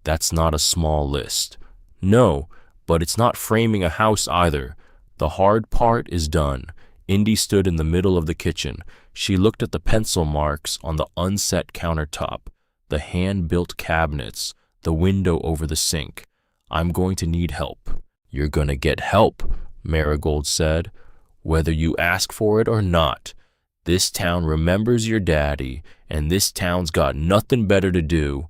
"That's not a small list." "No, but it's not framing a house either. The hard part is done." Indy stood in the middle of the kitchen. She looked at the pencil marks on the unset countertop, the hand-built cabinets, the window over the sink. "I'm going to need help." "You're gonna get help," Marigold said, "whether you ask for it or not. This town remembers your daddy, and this town's got nothing better to do."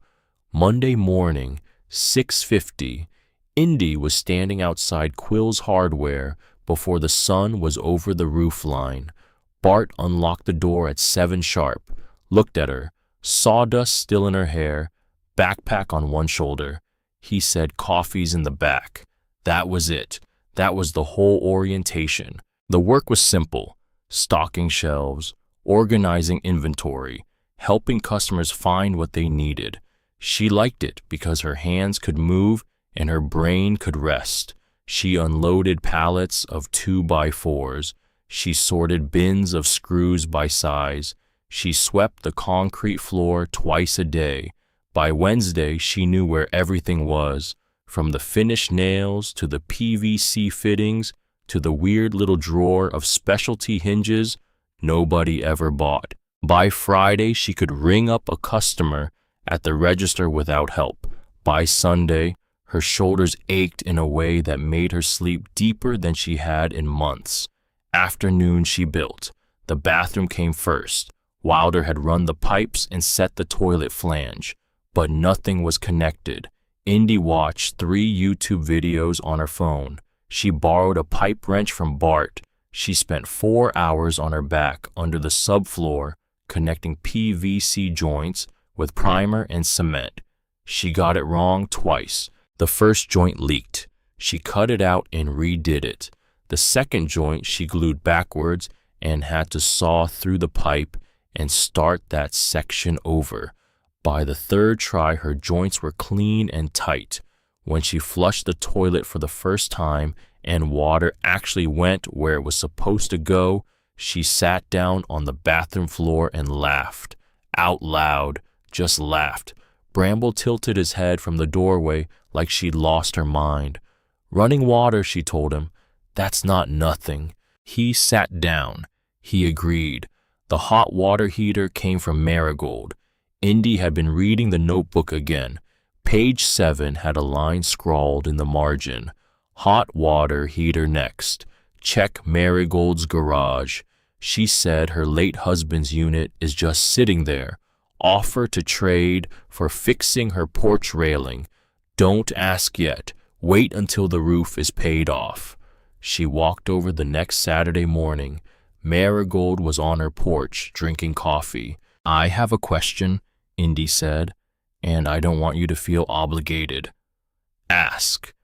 Monday morning, 6:50, Indy was standing outside Quill's Hardware before the sun was over the roof line. Bart unlocked the door at 7 sharp, looked at her, sawdust still in her hair, backpack on one shoulder. He said, "Coffee's in the back." That was it. That was the whole orientation. The work was simple: stocking shelves, organizing inventory, helping customers find what they needed. She liked it because her hands could move and her brain could rest. She unloaded pallets of 2x4s. She sorted bins of screws by size. She swept the concrete floor twice a day. By Wednesday, she knew where everything was, from the finished nails to the PVC fittings to the weird little drawer of specialty hinges nobody ever bought. By Friday, she could ring up a customer at the register without help. By Sunday, her shoulders ached in a way that made her sleep deeper than she had in months. Afternoon she built. The bathroom came first. Wilder had run the pipes and set the toilet flange, but nothing was connected. Indy watched 3 YouTube videos on her phone. She borrowed a pipe wrench from Bart. She spent 4 hours on her back under the subfloor, connecting PVC joints with primer and cement. She got it wrong twice. The first joint leaked. She cut it out and redid it. The second joint she glued backwards and had to saw through the pipe and start that section over. By the third try, her joints were clean and tight. When she flushed the toilet for the first time and water actually went where it was supposed to go, she sat down on the bathroom floor and laughed. Out loud, just laughed. Bramble tilted his head from the doorway like she'd lost her mind. "Running water," she told him. "That's not nothing." He sat down. He agreed. The hot water heater came from Marigold. Indy had been reading the notebook again. Page 7 had a line scrawled in the margin. "Hot water heater next. Check Marigold's garage." She said her late husband's unit is just sitting there. Offer to trade for fixing her porch railing. Don't ask yet. Wait until the roof is paid off. She walked over the next Saturday morning. Marigold was on her porch drinking coffee. "I have a question," Indy said, "and I don't want you to feel obligated." "Ask."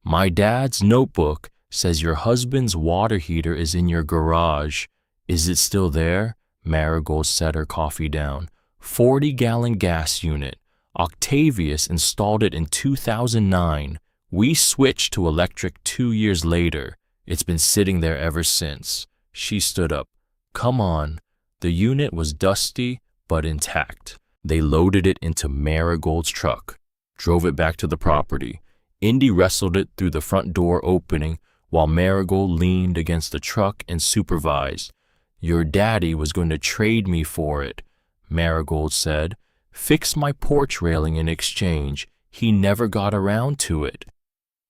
"My dad's notebook says your husband's water heater is in your garage. Is it still there?" Marigold set her coffee down. 40-gallon gas unit. Octavius installed it in 2009. We switched to electric 2 years later. It's been sitting there ever since. She stood up. "Come on." The unit was dusty but intact. They loaded it into Marigold's truck, drove it back to the property. Indy wrestled it through the front door opening while Marigold leaned against the truck and supervised. "Your daddy was going to trade me for it," Marigold said. "Fix my porch railing in exchange. He never got around to it."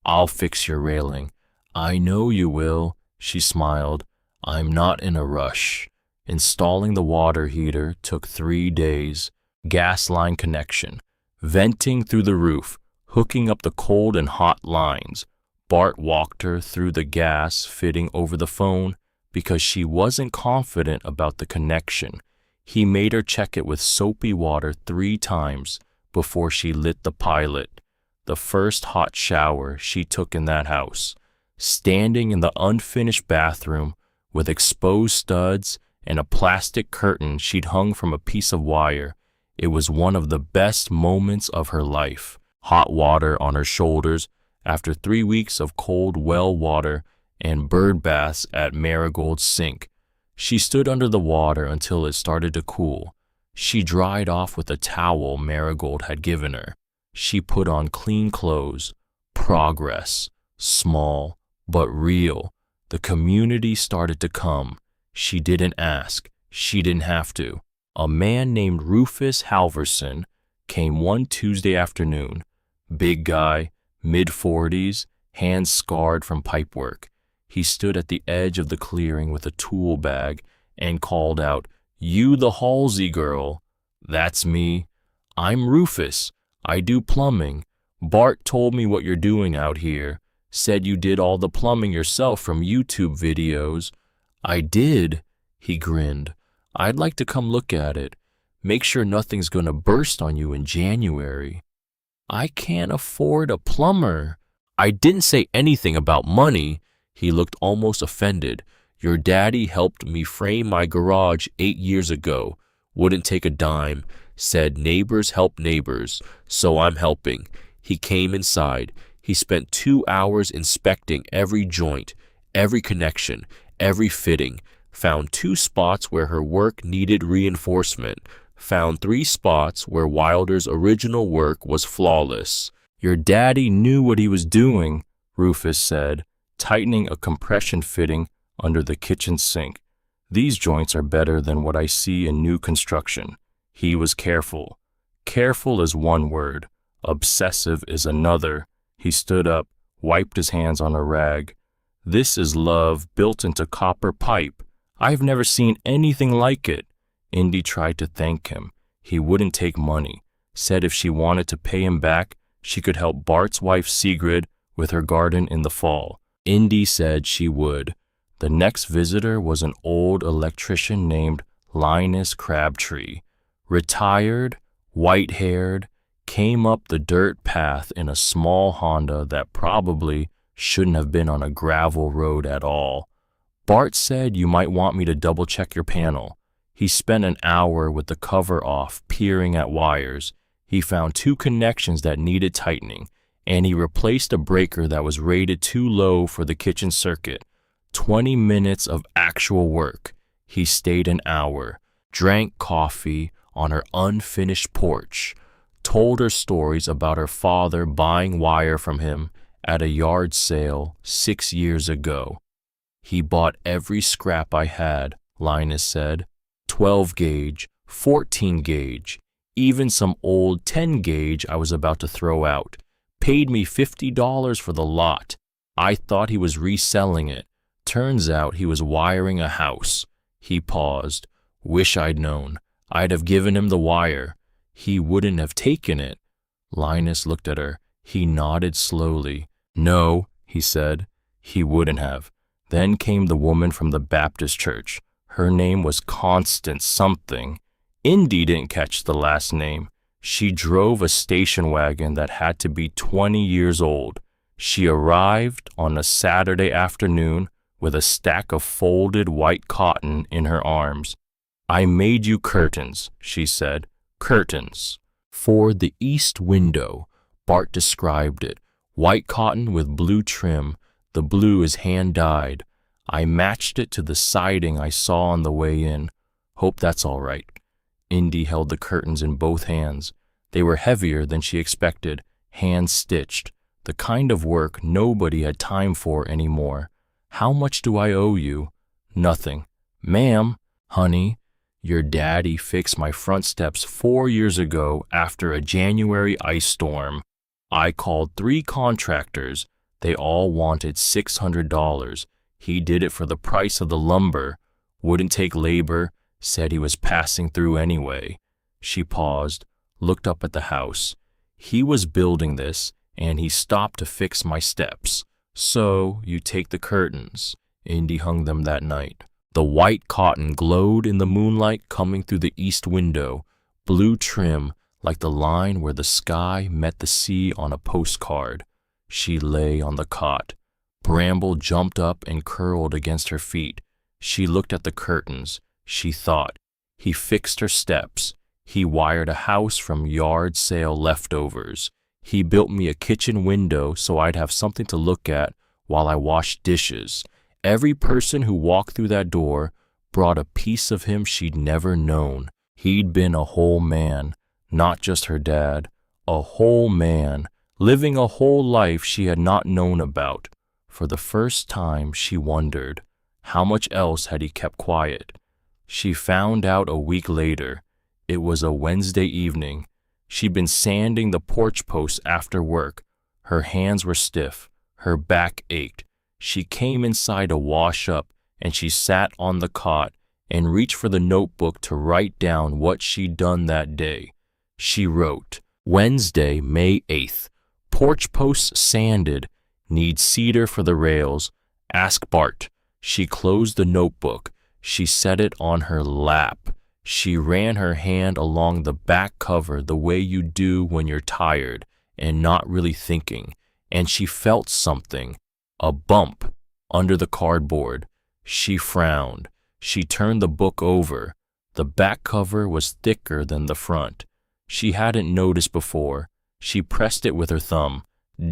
"I'll fix your railing." "I know you will," she smiled. "I'm not in a rush." Installing the water heater took 3 days. Gas line connection, venting through the roof, hooking up the cold and hot lines. Bart walked her through the gas fitting over the phone because she wasn't confident about the connection. He made her check it with soapy water 3 times before she lit the pilot. The first hot shower she took in that house. Standing in the unfinished bathroom with exposed studs and a plastic curtain she'd hung from a piece of wire, it was one of the best moments of her life. Hot water on her shoulders after 3 weeks of cold well water and bird baths at Marigold's sink. She stood under the water until it started to cool. She dried off with a towel Marigold had given her. She put on clean clothes. Progress. Small, but real. The community started to come. She didn't ask. She didn't have to. A man named Rufus Halverson came one Tuesday afternoon. Big guy, mid-40s, hands scarred from pipework. He stood at the edge of the clearing with a tool bag and called out, "You the Halsey girl." "That's me." "I'm Rufus. I do plumbing. Bart told me what you're doing out here. Said you did all the plumbing yourself from YouTube videos." "I did," he grinned. "I'd like to come look at it. Make sure nothing's gonna burst on you in January." "I can't afford a plumber." "I didn't say anything about money. He looked almost offended. Your daddy helped me frame my garage 8 years ago. Wouldn't take a dime. Said neighbors help neighbors, so I'm helping. He came inside. He spent 2 hours inspecting every joint, every connection, every fitting. Found 2 spots where her work needed reinforcement. Found 3 spots where Wilder's original work was flawless. Your daddy knew what he was doing, Rufus said, tightening a compression fitting under the kitchen sink. These joints are better than what I see in new construction. He was careful. Careful is one word. Obsessive is another. He stood up, wiped his hands on a rag. This is love built into copper pipe. I've never seen anything like it. Indy tried to thank him. He wouldn't take money. Said if she wanted to pay him back, she could help Bart's wife Sigrid with her garden in the fall. Indy said she would. The next visitor was an old electrician named Linus Crabtree. Retired, white-haired, came up the dirt path in a small Honda that probably shouldn't have been on a gravel road at all. Bart said you might want me to double-check your panel. He spent an hour with the cover off, peering at wires. He found 2 connections that needed tightening, and he replaced a breaker that was rated too low for the kitchen circuit. 20 minutes of actual work. He stayed an hour, drank coffee on her unfinished porch, told her stories about her father buying wire from him at a yard sale 6 years ago. He bought every scrap I had, Linus said. 12 gauge, 14 gauge, even some old 10 gauge I was about to throw out. Paid me $50 for the lot. I thought he was reselling it. Turns out he was wiring a house. He paused. Wish I'd known. I'd have given him the wire. He wouldn't have taken it. Linus looked at her. He nodded slowly. No, he said. He wouldn't have. Then came the woman from the Baptist church. Her name was Constance something. Indy didn't catch the last name. She drove a station wagon that had to be 20 years old. She arrived on a Saturday afternoon with a stack of folded white cotton in her arms. I made you curtains, she said. Curtains. For the east window, Bart described it. White cotton with blue trim. The blue is hand-dyed. I matched it to the siding I saw on the way in. Hope that's all right. Indy held the curtains in both hands. They were heavier than she expected, hand-stitched, the kind of work nobody had time for anymore. How much do I owe you? Nothing. Ma'am, honey, your daddy fixed my front steps 4 years ago after a January ice storm. I called 3 contractors. They all wanted $600. He did it for the price of the lumber. Wouldn't take labor. Said he was passing through anyway. She paused, looked up at the house. He was building this, and he stopped to fix my steps. So you take the curtains. Indy hung them that night. The white cotton glowed in the moonlight coming through the east window, blue trim like the line where the sky met the sea on a postcard. She lay on the cot. Bramble jumped up and curled against her feet. She looked at the curtains. She thought. He fixed her steps. He wired a house from yard sale leftovers. He built me a kitchen window so I'd have something to look at while I washed dishes. Every person who walked through that door brought a piece of him she'd never known. He'd been a whole man, not just her dad. A whole man, living a whole life she had not known about. For the first time, she wondered, how much else had he kept quiet? She found out a week later. It was a Wednesday evening. She'd been sanding the porch posts after work. Her hands were stiff. Her back ached. She came inside to wash up, and she sat on the cot and reached for the notebook to write down what she'd done that day. She wrote, Wednesday, May 8th. Porch posts sanded. Need cedar for the rails. Ask Bart. She closed the notebook. She set it on her lap. She ran her hand along the back cover the way you do when you're tired and not really thinking, and she felt something, a bump. under the cardboard. She frowned. She turned the book over. The back cover was thicker than the front. She hadn't noticed before. She pressed it with her thumb.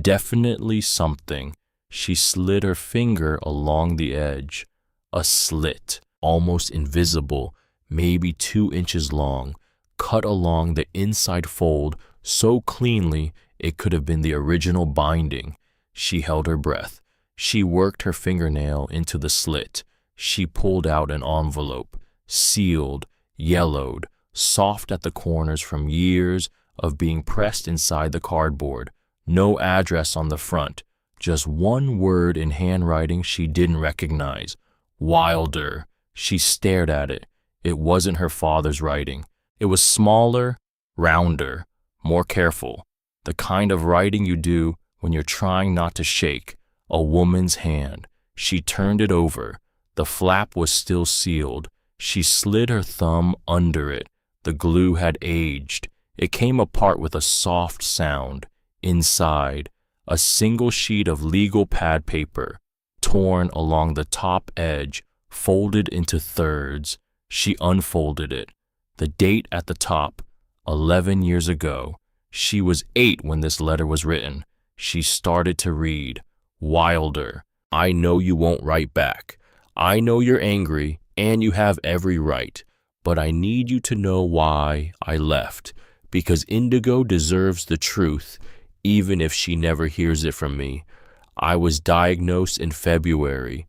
Definitely something. She slid her finger along the edge. A slit, almost invisible, maybe 2 inches long, cut along the inside fold so cleanly it could have been the original binding. She held her breath. She worked her fingernail into the slit. She pulled out an envelope, sealed, yellowed, soft at the corners from years of being pressed inside the cardboard. No address on the front, just one word in handwriting she didn't recognize. Wilder. She stared at it. It wasn't her father's writing. It was smaller, rounder, more careful. The kind of writing you do when you're trying not to shake. A woman's hand. She turned it over. The flap was still sealed. She slid her thumb under it. The glue had aged. It came apart with a soft sound. Inside, a single sheet of legal pad paper, torn along the top edge, folded into thirds. She unfolded it. The date at the top, 11 years ago. She was 8 when this letter was written. She started to read. Wilder, I know you won't write back. I know you're angry, and you have every right. But I need you to know why I left. Because Indigo deserves the truth, even if she never hears it from me. I was diagnosed in February.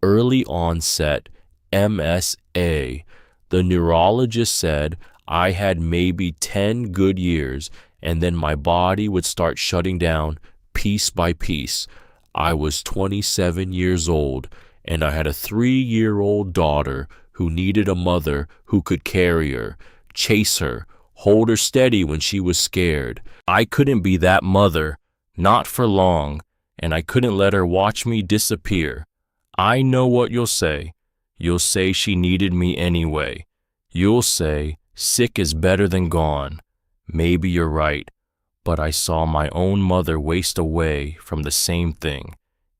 Early onset MSA. The neurologist said I had maybe 10 good years, and then my body would start shutting down piece by piece. I was 27 years old, and I had a 3-year-old daughter who needed a mother who could carry her, chase her, hold her steady when she was scared. I couldn't be that mother, not for long, and I couldn't let her watch me disappear. I know what you'll say. You'll say she needed me anyway. You'll say sick is better than gone. Maybe you're right, but I saw my own mother waste away from the same thing,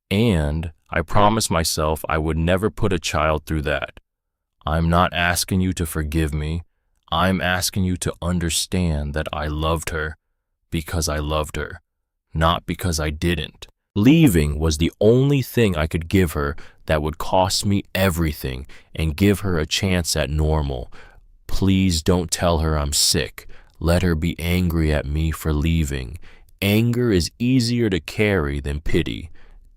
and I promised myself I would never put a child through that. I'm not asking you to forgive me. I'm asking you to understand that I loved her because I loved her, not because I didn't. Leaving was the only thing I could give her that would cost me everything and give her a chance at normal. Please don't tell her I'm sick. Let her be angry at me for leaving. Anger is easier to carry than pity.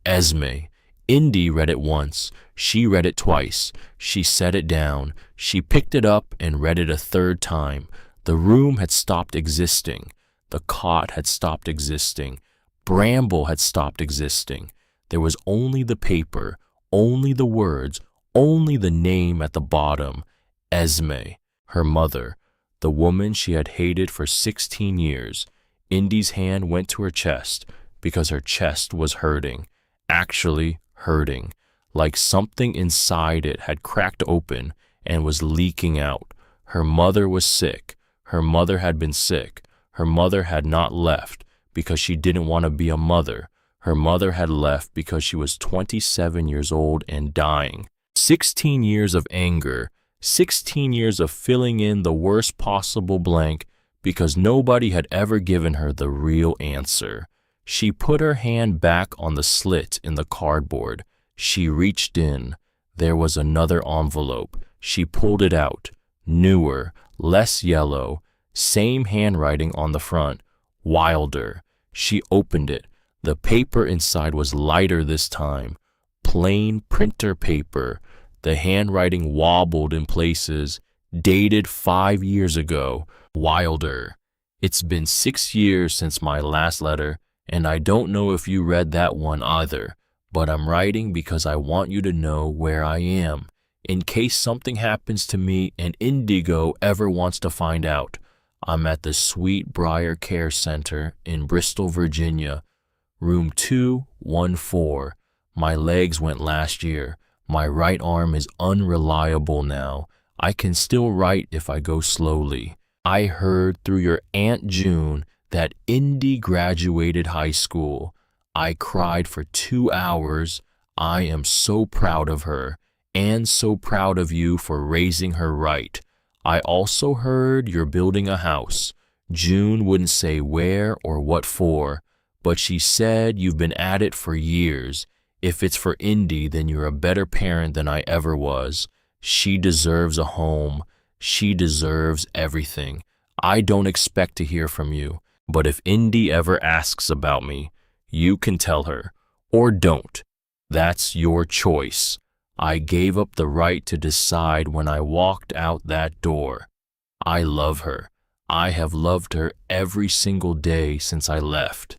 Esme. Indy read it once. She read it twice. She set it down. She picked it up and read it a third time. The room had stopped existing. The cot had stopped existing. Bramble had stopped existing. There was only the paper, only the words, only the name at the bottom. Esme, her mother, the woman she had hated for 16 years. Indy's hand went to her chest because her chest was hurting. Actually hurting, like something inside it had cracked open and was leaking out. Her mother was sick. Her mother had been sick. Her mother had not left because she didn't want to be a mother. Her mother had left because she was 27 years old and dying. 16 years of anger, 16 years of filling in the worst possible blank because nobody had ever given her the real answer. She put her hand back on the slit in the cardboard. She reached in. There was another envelope. She pulled it out. Newer, less yellow, same handwriting on the front. Wilder. She opened it. The paper inside was lighter this time. Plain printer paper. The handwriting wobbled in places. Dated 5 years ago. Wilder. It's been 6 years since my last letter, and I don't know if you read that one either, but I'm writing because I want you to know where I am, in case something happens to me and Indigo ever wants to find out. I'm at the Sweet Briar Care Center in Bristol, Virginia, room 214. My legs went last year. My right arm is unreliable now. I can still write if I go slowly. I heard through your Aunt June that Indy graduated high school. I cried for 2 hours. I am so proud of her, and so proud of you for raising her right. I also heard you're building a house. June wouldn't say where or what for, but she said you've been at it for years. If it's for Indy, then you're a better parent than I ever was. She deserves a home. She deserves everything. I don't expect to hear from you, but if Indy ever asks about me, you can tell her, or don't. That's your choice. I gave up the right to decide when I walked out that door. I love her. I have loved her every single day since I left.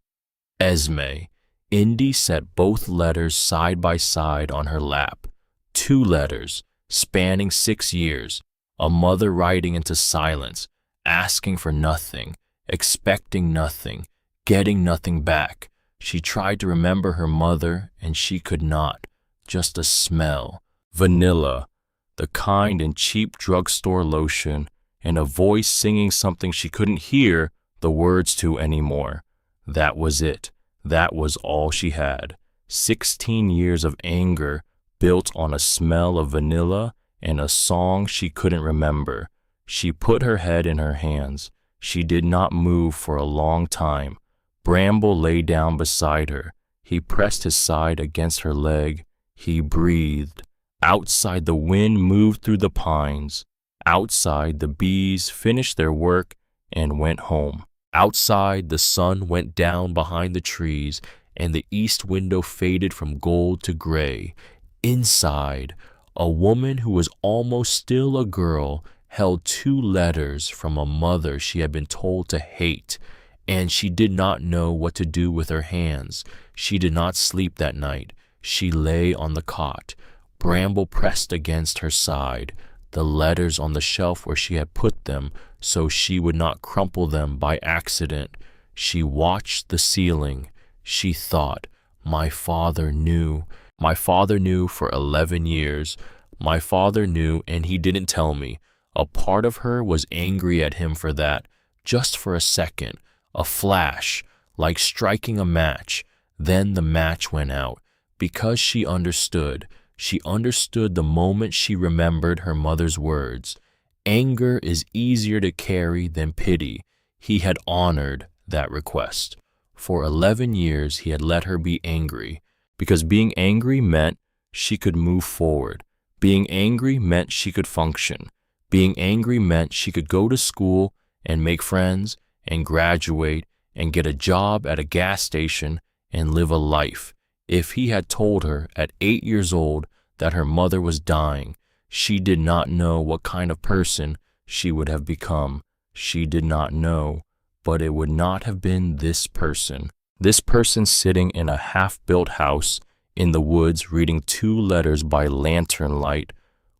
Esme. Indy set both letters side by side on her lap. 2 letters, spanning 6 years. A mother writing into silence, asking for nothing, expecting nothing, getting nothing back. She tried to remember her mother, and she could not. Just a smell. Vanilla. The kind and cheap drugstore lotion, and a voice singing something she couldn't hear the words to anymore. That was it. That was all she had. 16 years of anger built on a smell of vanilla and a song she couldn't remember. She put her head in her hands. She did not move for a long time. Bramble lay down beside her. He pressed his side against her leg. He breathed. Outside, the wind moved through the pines. Outside, the bees finished their work and went home. Outside, the sun went down behind the trees, and the east window faded from gold to gray. Inside, a woman who was almost still a girl held 2 letters from a mother she had been told to hate, and she did not know what to do with her hands. She did not sleep that night. She lay on the cot. Bramble pressed against her side, the letters on the shelf where she had put them so she would not crumple them by accident. She watched the ceiling. She thought, my father knew. My father knew for 11 years. My father knew, and he didn't tell me. A part of her was angry at him for that, just for a second, a flash, like striking a match. Then the match went out, because she understood. She understood the moment she remembered her mother's words. Anger is easier to carry than pity. He had honored that request. For 11 years he had let her be angry, because being angry meant she could move forward. Being angry meant she could function. Being angry meant she could go to school and make friends and graduate and get a job at a gas station and live a life. If he had told her at 8 years old that her mother was dying, she did not know what kind of person she would have become. She did not know, but it would not have been this person. This person sitting in a half-built house in the woods reading 2 letters by lantern light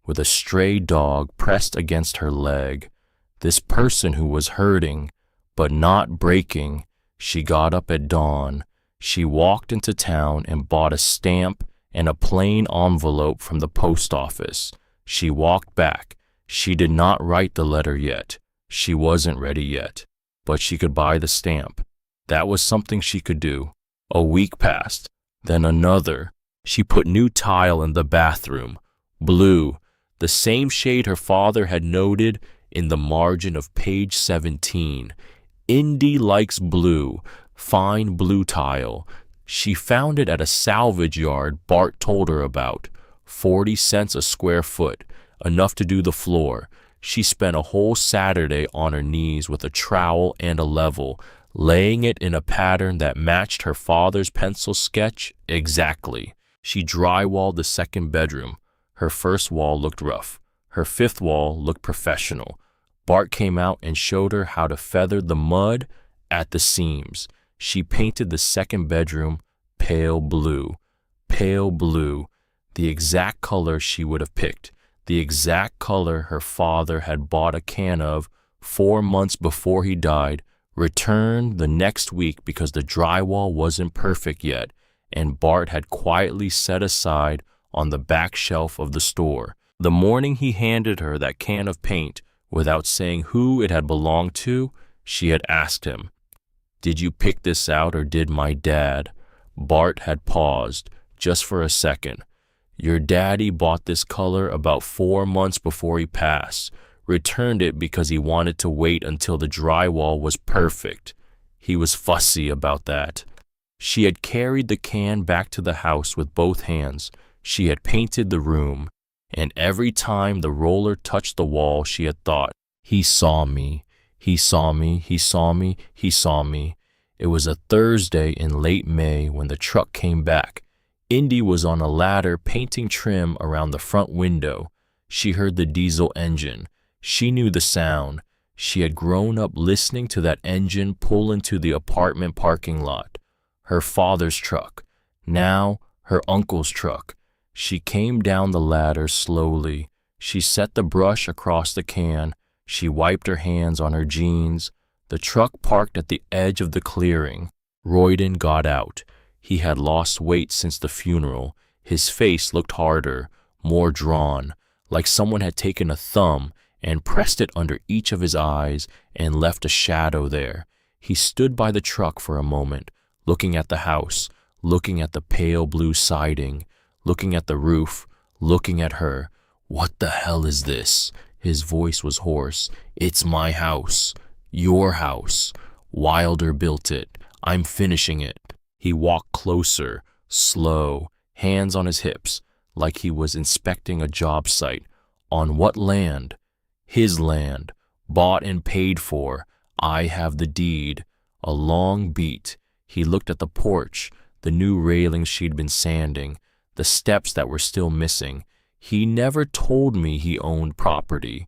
with a stray dog pressed against her leg. This person who was hurting, but not breaking. She got up at dawn. She walked into town and bought a stamp and a plain envelope from the post office. She walked back. She did not write the letter yet. She wasn't ready yet, but she could buy the stamp. That was something she could do. A week passed, then another. She put new tile in the bathroom, blue, the same shade her father had noted in the margin of page 17. Indy likes blue, fine blue tile. She found it at a salvage yard Bart told her about. 40 cents a square foot, enough to do the floor. She spent a whole Saturday on her knees with a trowel and a level, laying it in a pattern that matched her father's pencil sketch exactly. She drywalled the second bedroom. Her first wall looked rough. Her 5th wall looked professional. Bart came out and showed her how to feather the mud at the seams. She painted the second bedroom pale blue, the exact color she would have picked, the exact color her father had bought a can of 4 months before he died, returned the next week because the drywall wasn't perfect yet, and Bart had quietly set aside on the back shelf of the store. The morning he handed her that can of paint, without saying who it had belonged to, she had asked him, "Did you pick this out or did my dad?" Bart had paused, just for a second. Your daddy bought this color about 4 months before he passed, returned it because he wanted to wait until the drywall was perfect. He was fussy about that. She had carried the can back to the house with both hands. She had painted the room, and every time the roller touched the wall, she had thought, "He saw me, he saw me, he saw me, he saw me." It was a Thursday in late May when the truck came back. Indy was on a ladder painting trim around the front window. She heard the diesel engine. She knew the sound. She had grown up listening to that engine pull into the apartment parking lot. Her father's truck. Now, her uncle's truck. She came down the ladder slowly. She set the brush across the can. She wiped her hands on her jeans. The truck parked at the edge of the clearing. Royden got out. He had lost weight since the funeral. His face looked harder, more drawn, like someone had taken a thumb and pressed it under each of his eyes and left a shadow there. He stood by the truck for a moment, looking at the house, looking at the pale blue siding, looking at the roof, looking at her. "What the hell is this?" His voice was hoarse. "It's my house. Your house. Wilder built it. I'm finishing it." He walked closer, slow, hands on his hips, like he was inspecting a job site. "On what land?" "His land. Bought and paid for. I have the deed." A long beat. He looked at the porch, the new railings she'd been sanding, the steps that were still missing. "He never told me he owned property.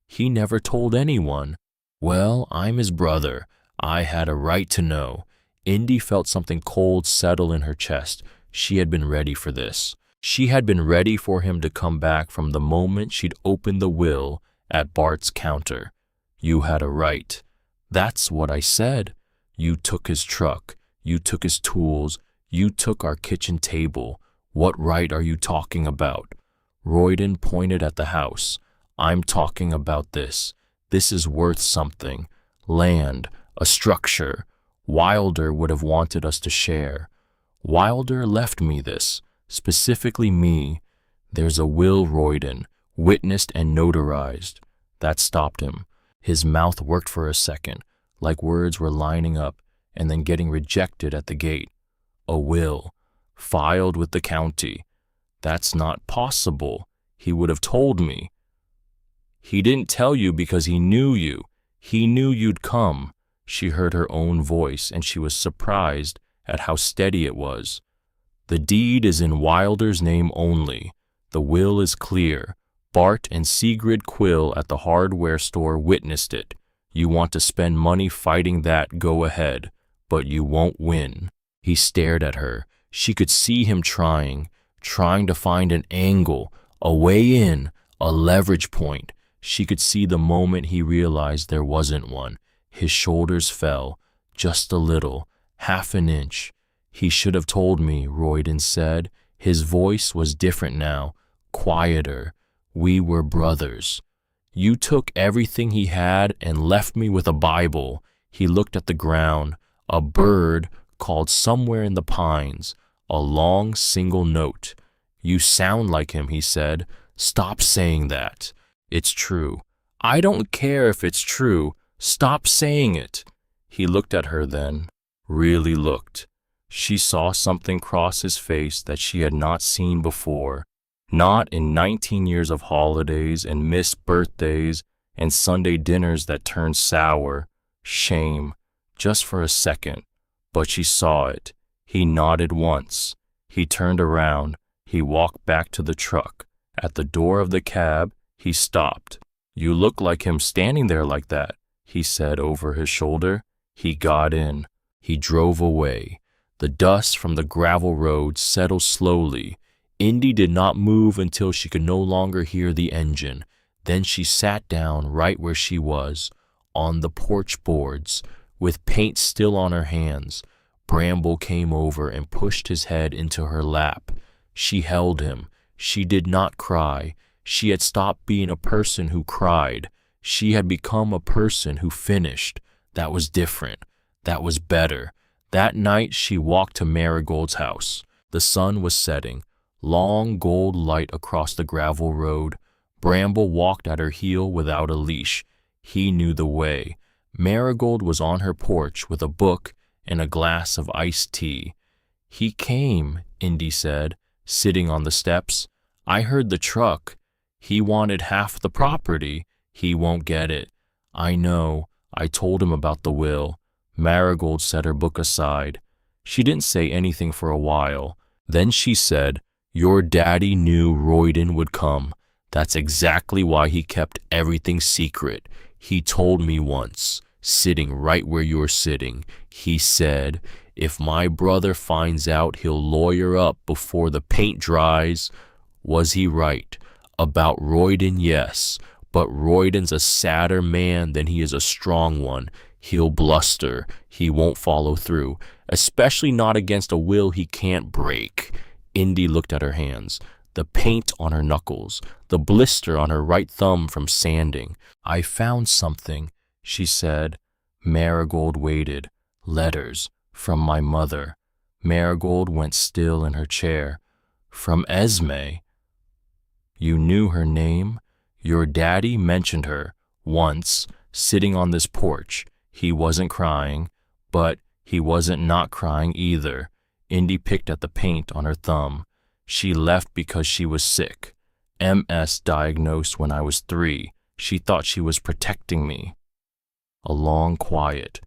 He never told anyone." "Well, I'm his brother. I had a right to know." Indy felt something cold settle in her chest. She had been ready for this. She had been ready for him to come back from the moment she'd opened the will at Bart's counter. "You had a right." "That's what I said." "You took his truck. You took his tools. You took our kitchen table. What right are you talking about?" Royden pointed at the house. "I'm talking about this. This is worth something. Land, a structure. Wilder would have wanted us to share. Wilder left me this, specifically me. There's a will, Royden, witnessed and notarized." That stopped him. His mouth worked for a second, like words were lining up and then getting rejected at the gate. "A will, filed with the county. That's not possible. He would have told me." "He didn't tell you because he knew you. He knew you'd come." She heard her own voice, and she was surprised at how steady it was. "The deed is in Wilder's name only. The will is clear. Bart and Sigrid Quill at the hardware store witnessed it. You want to spend money fighting that, go ahead, but you won't win." He stared at her. She could see him trying to find an angle, a way in, a leverage point. She could see the moment he realized there wasn't one. His shoulders fell, just a little, half an inch. "He should have told me," Royden said. His voice was different now, quieter. "We were brothers. You took everything he had and left me with a Bible." He looked at the ground. A bird called somewhere in the pines, a long single note. "You sound like him," he said. "Stop saying that." "It's true." "I don't care if it's true. Stop saying it." He looked at her then, really looked. She saw something cross his face that she had not seen before. Not in 19 years of holidays and missed birthdays and Sunday dinners that turned sour. Shame, just for a second. But she saw it. He nodded once. He turned around. He walked back to the truck. At the door of the cab, he stopped. "You look like him standing there like that," he said over his shoulder. He got in. He drove away. The dust from the gravel road settled slowly. Indy did not move until she could no longer hear the engine. Then she sat down right where she was, on the porch boards, with paint still on her hands. Bramble came over and pushed his head into her lap. She held him. She did not cry. She had stopped being a person who cried. She had become a person who finished. That was different. That was better. That night she walked to Marigold's house. The sun was setting, long gold light across the gravel road. Bramble walked at her heel without a leash. He knew the way. Marigold was on her porch with a book and a glass of iced tea. "He came," Indy said, sitting on the steps. "I heard the truck. He wanted half the property. He won't get it." "I know. I told him about the will." Marigold set her book aside. She didn't say anything for a while. Then she said, "Your daddy knew Royden would come. That's exactly why he kept everything secret. He told me once, sitting right where you're sitting, he said, if my brother finds out, he'll lawyer up before the paint dries." Was he right? About Royden, yes, but Royden's a sadder man than he is a strong one. He'll bluster. He won't follow through, especially not against a will he can't break. Indy looked at her hands, the paint on her knuckles, the blister on her right thumb from sanding. "I found something," she said. Marigold waited. "Letters from my mother." Marigold went still in her chair. "From Esme?" "You knew her name? Your daddy mentioned her once, sitting on this porch. He wasn't crying, but he wasn't not crying either." Indy picked at the paint on her thumb. "She left because she was sick. MS diagnosed when I was 3. She thought she was protecting me." A long quiet.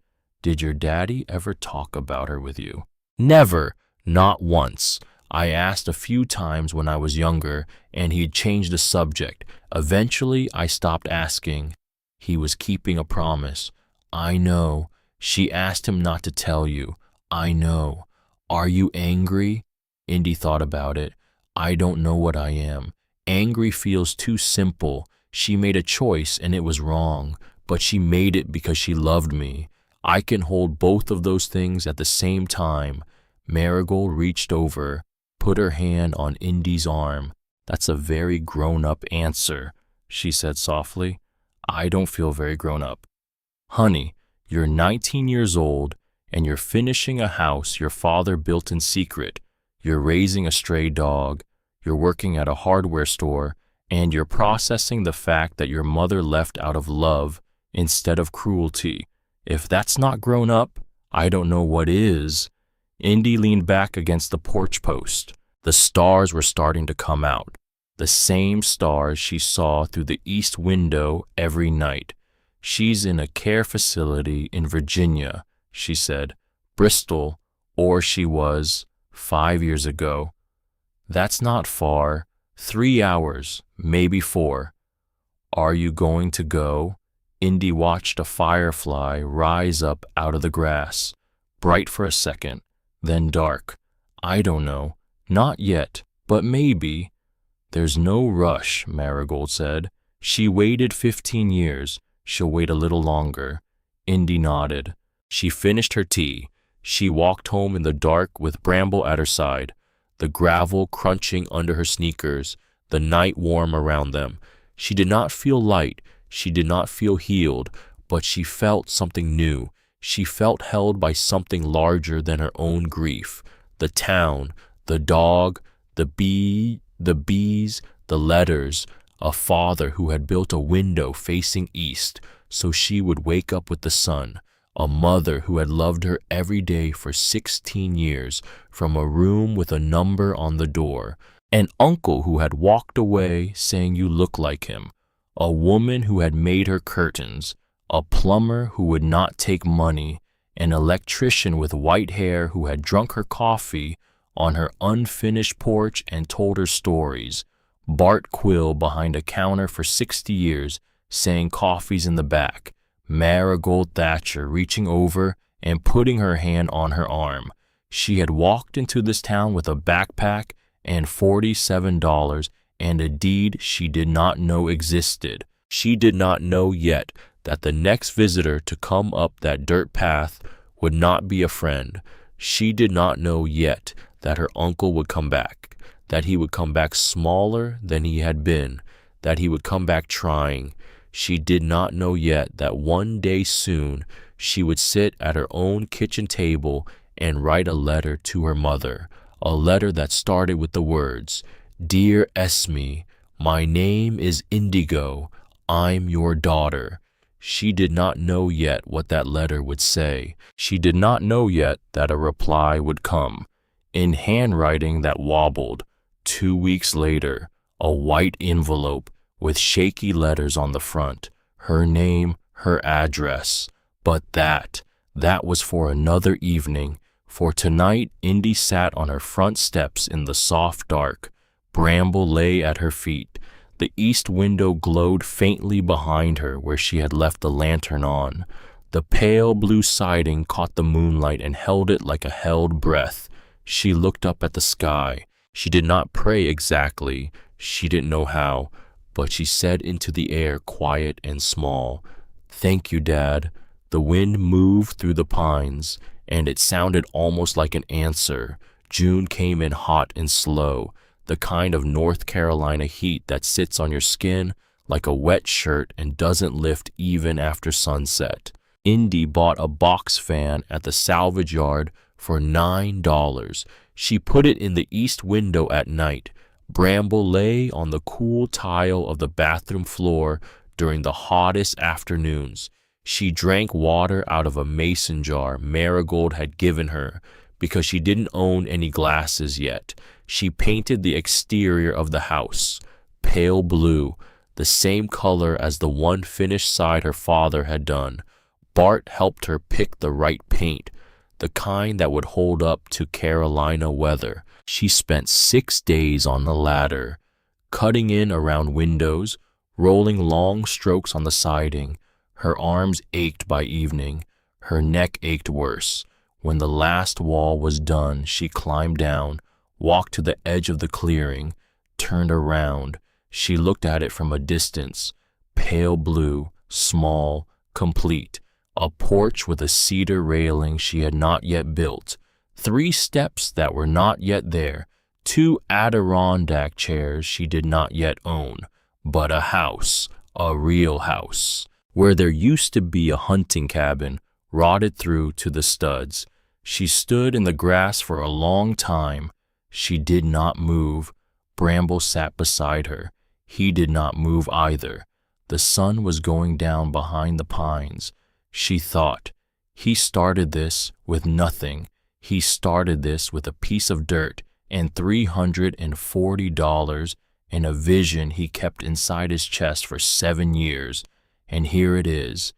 "Did your daddy ever talk about her with you?" "Never. Not once. I asked a few times when I was younger, and he'd changed the subject. Eventually, I stopped asking. He was keeping a promise." "I know. She asked him not to tell you." "I know. Are you angry?" Indy thought about it. "I don't know what I am. Angry feels too simple. She made a choice and it was wrong, but she made it because she loved me. I can hold both of those things at the same time." Marigold reached over, put her hand on Indy's arm. "That's a very grown-up answer," she said softly. "I don't feel very grown up." "Honey, you're 19 years old, and you're finishing a house your father built in secret. You're raising a stray dog. You're working at a hardware store, and you're processing the fact that your mother left out of love instead of cruelty. If that's not grown up, I don't know what is." Indy leaned back against the porch post. The stars were starting to come out, the same stars she saw through the east window every night. "She's in a care facility in Virginia," she said. "Bristol, or she was 5 years ago." "That's not far. 3 hours, maybe 4. "Are you going to go?" Indy watched a firefly rise up out of the grass, bright for a second, then dark. "I don't know. Not yet, but maybe." "There's no rush," Marigold said. "She waited 15 years. She'll wait a little longer." Indy nodded. She finished her tea. She walked home in the dark with Bramble at her side, the gravel crunching under her sneakers, the night warm around them. She did not feel light. She did not feel healed, but she felt something new. She felt held by something larger than her own grief. The town, the dog, the bees, the letters, a father who had built a window facing east so she would wake up with the sun, a mother who had loved her every day for 16 years from a room with a number on the door, an uncle who had walked away saying you look like him, a woman who had made her curtains, a plumber who would not take money, an electrician with white hair who had drunk her coffee on her unfinished porch and told her stories, Bart Quill behind a counter for 60 years saying coffee's in the back, Marigold Thatcher reaching over and putting her hand on her arm. She had walked into this town with a backpack and $47 and a deed she did not know existed. She did not know yet that the next visitor to come up that dirt path would not be a friend. She did not know yet that her uncle would come back, that he would come back smaller than he had been, that he would come back trying. She did not know yet that one day soon she would sit at her own kitchen table and write a letter to her mother, a letter that started with the words, "Dear Esme, my name is Indigo. I'm your daughter." She did not know yet what that letter would say. She did not know yet that a reply would come, in handwriting that wobbled. 2 weeks later, a white envelope with shaky letters on the front, her name, her address. But that was for another evening, for tonight Indy sat on her front steps in the soft dark. Bramble lay at her feet. The east window glowed faintly behind her where she had left the lantern on. The pale blue siding caught the moonlight and held it like a held breath. She looked up at the sky. She did not pray exactly. She didn't know how, but she said into the air, quiet and small, "Thank you, Dad." The wind moved through the pines, and it sounded almost like an answer. June came in hot and slow, the kind of North Carolina heat that sits on your skin like a wet shirt and doesn't lift even after sunset. Indy bought a box fan at the salvage yard for $9. She put it in the east window at night. Bramble lay on the cool tile of the bathroom floor during the hottest afternoons. She drank water out of a mason jar Marigold had given her because she didn't own any glasses yet. She painted the exterior of the house, pale blue, the same color as the one finished side her father had done. Bart helped her pick the right paint, the kind that would hold up to Carolina weather. She spent 6 days on the ladder, cutting in around windows, rolling long strokes on the siding. Her arms ached by evening. Her neck ached worse. When the last wall was done, she climbed down, walked to the edge of the clearing, turned around. She looked at it from a distance, pale blue, small, complete. A porch with a cedar railing she had not yet built. 3 steps that were not yet there. 2 Adirondack chairs she did not yet own. But a house, a real house, where there used to be a hunting cabin, rotted through to the studs. She stood in the grass for a long time. She did not move. Bramble sat beside her. He did not move either. The sun was going down behind the pines. She thought, he started this with nothing. He started this with a piece of dirt and $340 and a vision he kept inside his chest for 7 years. And here it is,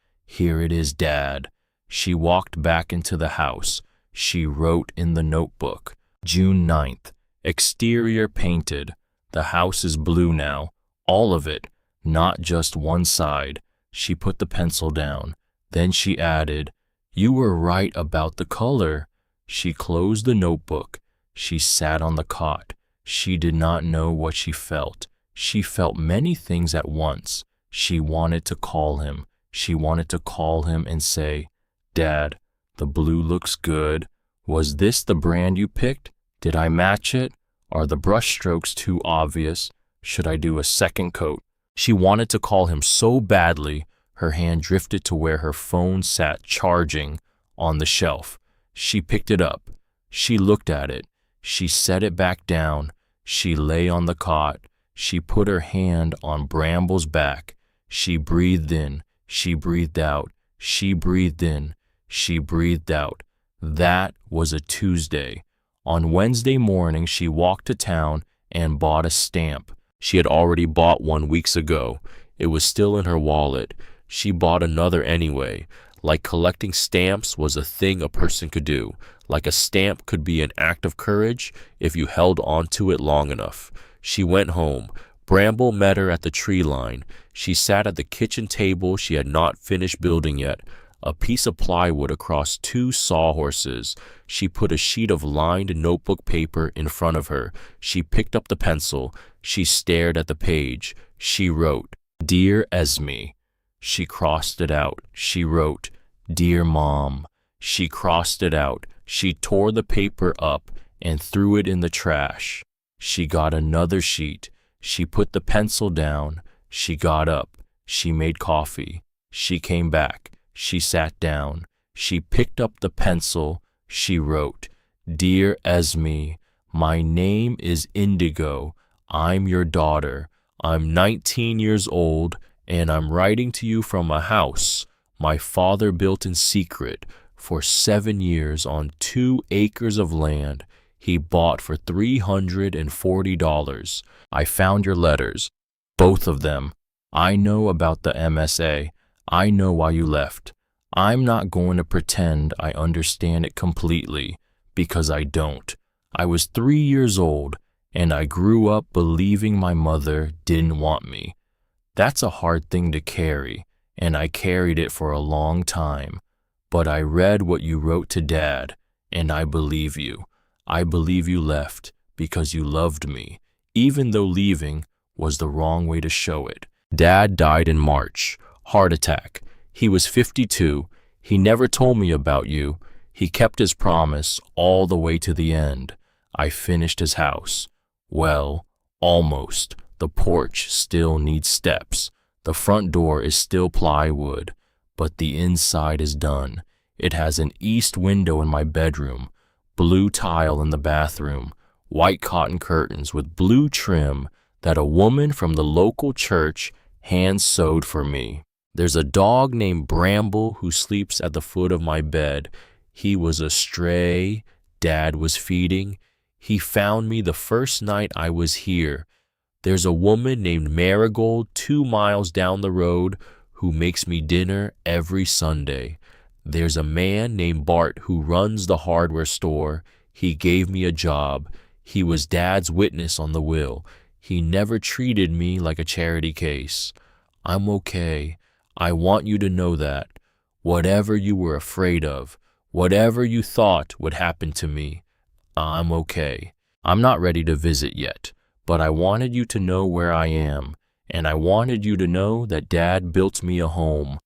Dad. She walked back into the house. She wrote in the notebook, June 9th, exterior painted. The house is blue now, all of it, not just one side. She put the pencil down. Then she added, "You were right about the color." She closed the notebook. She sat on the cot. She did not know what she felt. She felt many things at once. She wanted to call him. She wanted to call him and say, "Dad, the blue looks good. Was this the brand you picked? Did I match it? Are the brush strokes too obvious? Should I do a second coat?" She wanted to call him so badly, her hand drifted to where her phone sat charging on the shelf. She picked it up. She looked at it. She set it back down. She lay on the cot. She put her hand on Bramble's back. She breathed in. She breathed out. She breathed in. She breathed out. That was a Tuesday. On Wednesday morning, she walked to town and bought a stamp. She had already bought one weeks ago. It was still in her wallet. She bought another anyway. Like collecting stamps was a thing a person could do. Like a stamp could be an act of courage if you held on to it long enough. She went home. Bramble met her at the tree line. She sat at the kitchen table she had not finished building yet, a piece of plywood across 2 sawhorses. She put a sheet of lined notebook paper in front of her. She picked up the pencil. She stared at the page. She wrote, "Dear Esme." She crossed it out. She wrote, "Dear Mom." She crossed it out. She tore the paper up and threw it in the trash. She got another sheet. She put the pencil down. She got up. She made coffee. She came back. She sat down. She picked up the pencil. She wrote, "Dear Esme, My name is Indigo. I'm your daughter. I'm 19 years old, and I'm writing to you from a house my father built in secret for 7 years on 2 acres of land he bought for $340. I found your letters, both of them. I know about the MSA. I know why you left. I'm not going to pretend I understand it completely, because I don't. I was 3 years old, and I grew up believing my mother didn't want me. That's a hard thing to carry, and I carried it for a long time. But I read what you wrote to Dad, and I believe you. I believe you left because you loved me, even though leaving was the wrong way to show it. Dad died in March. Heart attack. He was 52. He never told me about you. He kept his promise all the way to the end. I finished his house. Well, almost. The porch still needs steps. The front door is still plywood, but the inside is done. It has an east window in my bedroom, blue tile in the bathroom, white cotton curtains with blue trim that a woman from the local church hand-sewed for me. There's a dog named Bramble who sleeps at the foot of my bed. He was a stray Dad was feeding. He found me the first night I was here. There's a woman named Marigold 2 miles down the road who makes me dinner every Sunday. There's a man named Bart who runs the hardware store. He gave me a job. He was Dad's witness on the will. He never treated me like a charity case. I'm okay. I want you to know that. Whatever you were afraid of, whatever you thought would happen to me, I'm okay. I'm not ready to visit yet, but I wanted you to know where I am, and I wanted you to know that Dad built me a home,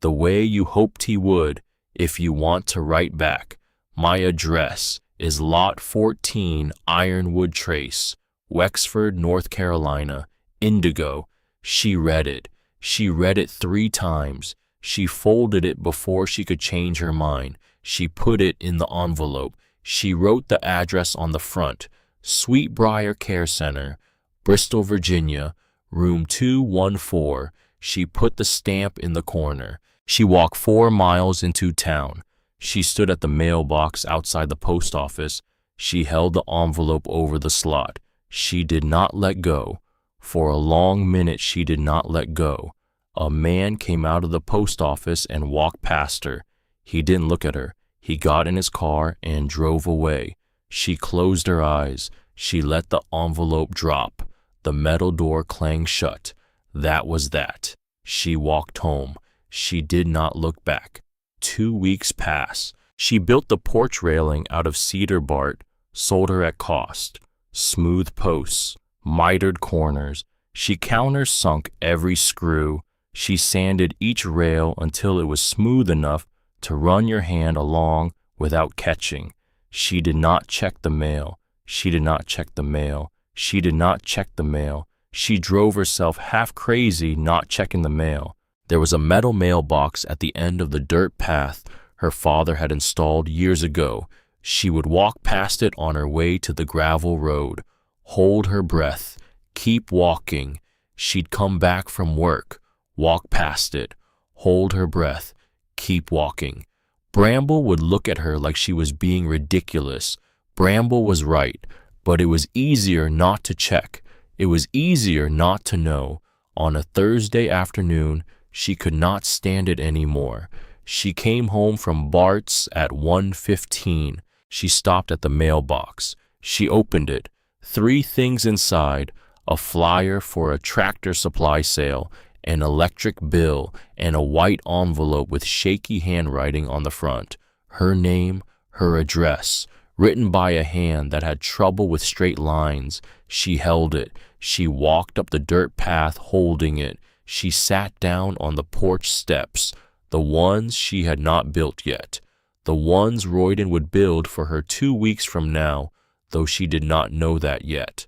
the way you hoped he would. If you want to write back, my address is Lot 14 Ironwood Trace, Wexford, North Carolina. Indigo. She read it. She read it 3 times. She folded it before she could change her mind. She put it in the envelope. She wrote the address on the front. Sweetbriar Care Center, Bristol, Virginia, room 214. She put the stamp in the corner. She walked 4 miles into town. She stood at the mailbox outside the post office. She held the envelope over the slot. She did not let go. For a long minute she did not let go. A man came out of the post office and walked past her. He didn't look at her. He got in his car and drove away. She closed her eyes. She let the envelope drop. The metal door clanged shut. That was that. She walked home. She did not look back. 2 weeks passed. She built the porch railing out of cedar bark, sold her at cost. Smooth posts, mitered corners. She countersunk every screw. She sanded each rail until it was smooth enough to run your hand along without catching. She did not check the mail. She did not check the mail. She did not check the mail. She drove herself half crazy not checking the mail. There was a metal mailbox at the end of the dirt path her father had installed years ago. She would walk past it on her way to the gravel road, hold her breath, keep walking. She'd come back from work, walk past it, hold her breath, keep walking. Bramble would look at her like she was being ridiculous. Bramble was right, but it was easier not to check. It was easier not to know. On a Thursday afternoon, she could not stand it anymore. She came home from Bart's at 1:15. She stopped at the mailbox. She opened it. 3 things inside: a flyer for a tractor supply sale, an electric bill, and a white envelope with shaky handwriting on the front. Her name, her address, written by a hand that had trouble with straight lines. She held it. She walked up the dirt path holding it. She sat down on the porch steps, the ones she had not built yet, the ones Royden would build for her 2 weeks from now, though she did not know that yet.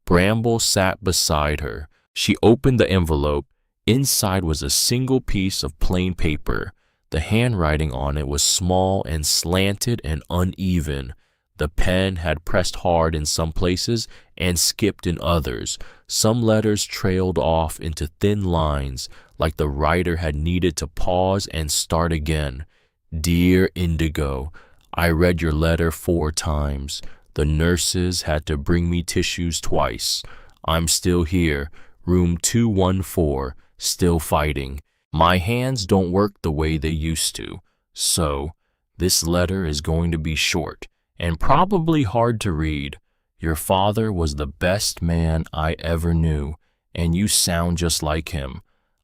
Bramble sat beside her. She opened the envelope. Inside was a single piece of plain paper. The handwriting on it was small and slanted and uneven. The pen had pressed hard in some places and skipped in others. Some letters trailed off into thin lines, like the writer had needed to pause and start again. Dear Indigo, I read your letter 4 times. The nurses had to bring me tissues twice. I'm still here, room 214, still fighting. My hands don't work the way they used to. So, this letter is going to be short and probably hard to read. Your father was the best man I ever knew, and you sound just like him.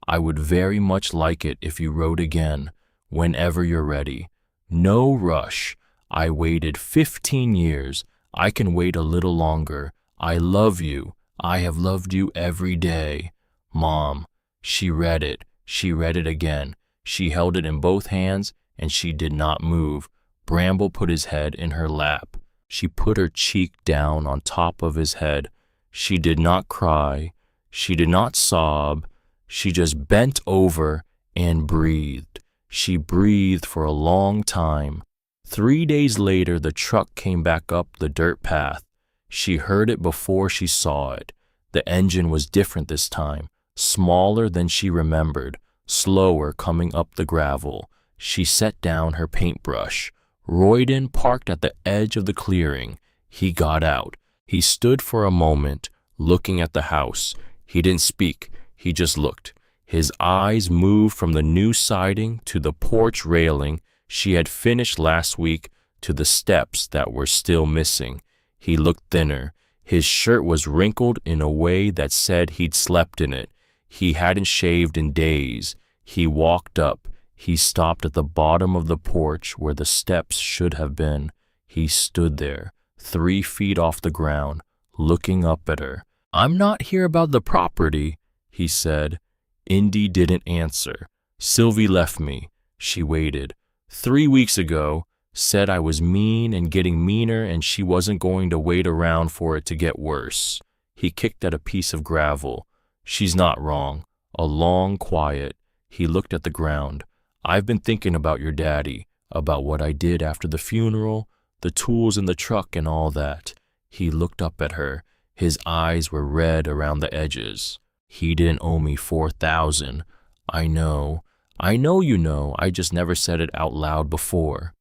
I would very much like it if you wrote again, whenever you're ready. No rush. I waited 15 years. I can wait a little longer. I love you. I have loved you every day. Mom. She read it. She read it again. She held it in both hands, and she did not move. Bramble put his head in her lap. She put her cheek down on top of his head. She did not cry. She did not sob. She just bent over and breathed. She breathed for a long time. 3 days later, the truck came back up the dirt path. She heard it before she saw it. The engine was different this time, smaller than she remembered, slower coming up the gravel. She set down her paintbrush. Royden parked at the edge of the clearing. He got out. He stood for a moment, looking at the house. He didn't speak. He just looked. His eyes moved from the new siding to the porch railing she had finished last week to the steps that were still missing. He looked thinner. His shirt was wrinkled in a way that said he'd slept in it. He hadn't shaved in days. He walked up. He stopped at the bottom of the porch where the steps should have been. He stood there, 3 feet off the ground, looking up at her. I'm not here about the property, he said. Indy didn't answer. Sylvie left me. She waited. 3 weeks ago, said I was mean and getting meaner and she wasn't going to wait around for it to get worse. He kicked at a piece of gravel. She's not wrong. A long quiet. He looked at the ground. I've been thinking about your daddy, about what I did after the funeral, the tools in the truck and all that. He looked up at her. His eyes were red around the edges. He didn't owe me $4,000. I know you know, I just never said it out loud before.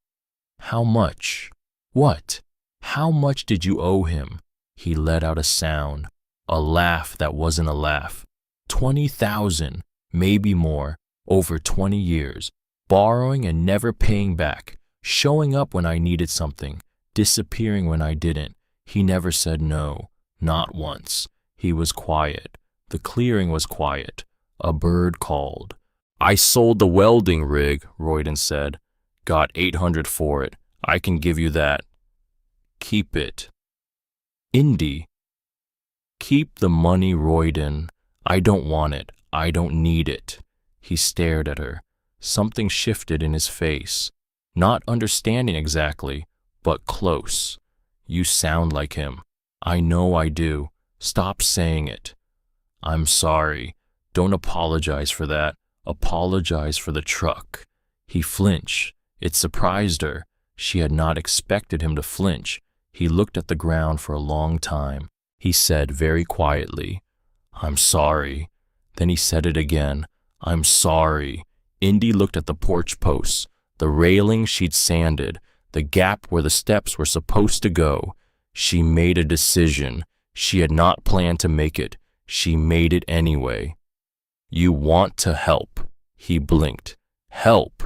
How much? What? How much did you owe him? He let out a sound, a laugh that wasn't a laugh. 20,000, maybe more. Over 20 years, borrowing and never paying back, showing up when I needed something, disappearing when I didn't. He never said no, not once. He was quiet. The clearing was quiet. A bird called. I sold the welding rig, Royden said. Got $800 for it. I can give you that. Keep it. Indy. Keep the money, Royden. I don't want it. I don't need it. He stared at her. Something shifted in his face. Not understanding exactly, but close. You sound like him. I know I do. Stop saying it. I'm sorry. Don't apologize for that. Apologize for the truck. He flinched. It surprised her. She had not expected him to flinch. He looked at the ground for a long time. He said very quietly, I'm sorry. Then he said it again. I'm sorry. Indy looked at the porch posts, the railing she'd sanded, the gap where the steps were supposed to go. She made a decision. She had not planned to make it. She made it anyway. You want to help. He blinked. Help.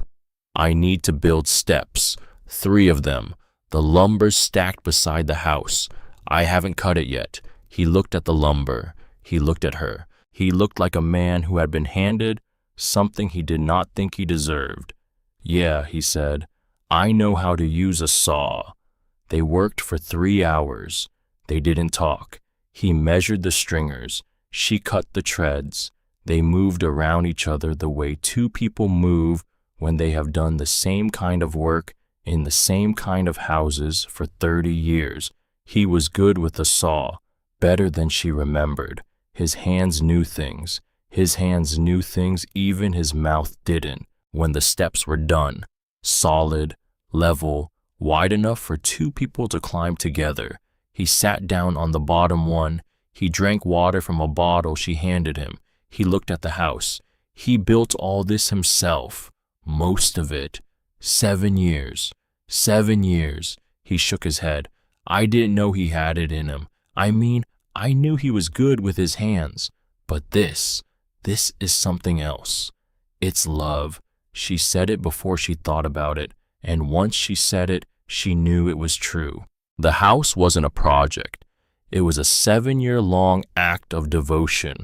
I need to build steps. 3 of them. The lumber's stacked beside the house. I haven't cut it yet. He looked at the lumber. He looked at her. He looked like a man who had been handed something he did not think he deserved. Yeah, he said. I know how to use a saw. They worked for 3 hours. They didn't talk. He measured the stringers. She cut the treads. They moved around each other the way 2 people move when they have done the same kind of work in the same kind of houses for 30 years. He was good with the saw, better than she remembered. His hands knew things. His hands knew things even his mouth didn't. When the steps were done, solid, level, wide enough for 2 people to climb together. He sat down on the bottom one. He drank water from a bottle she handed him. He looked at the house. He built all this himself, most of it. 7 years. 7 years. He shook his head. I didn't know he had it in him. I mean, I knew he was good with his hands. But this is something else. It's love. She said it before she thought about it, and once she said it, she knew it was true. The house wasn't a project. It was a 7-year-long act of devotion.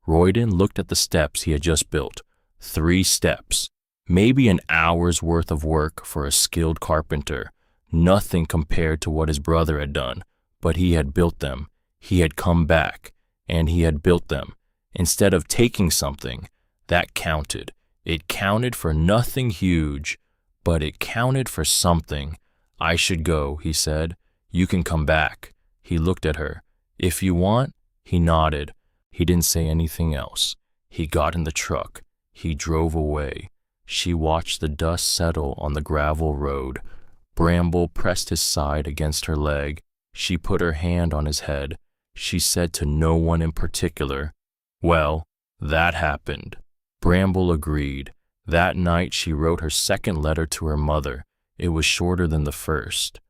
Royden looked at the steps he had just built. 3 steps. Maybe an hour's worth of work for a skilled carpenter. Nothing compared to what his brother had done. But he had built them. He had come back, and he had built them. Instead of taking something, that counted. It counted for nothing huge, but it counted for something. I should go, he said. You can come back. He looked at her. If you want, he nodded. He didn't say anything else. He got in the truck. He drove away. She watched the dust settle on the gravel road. Bramble pressed his side against her leg. She put her hand on his head. She said to no one in particular, "Well, that happened." Bramble agreed. That night she wrote her second letter to her mother. It was shorter than the first.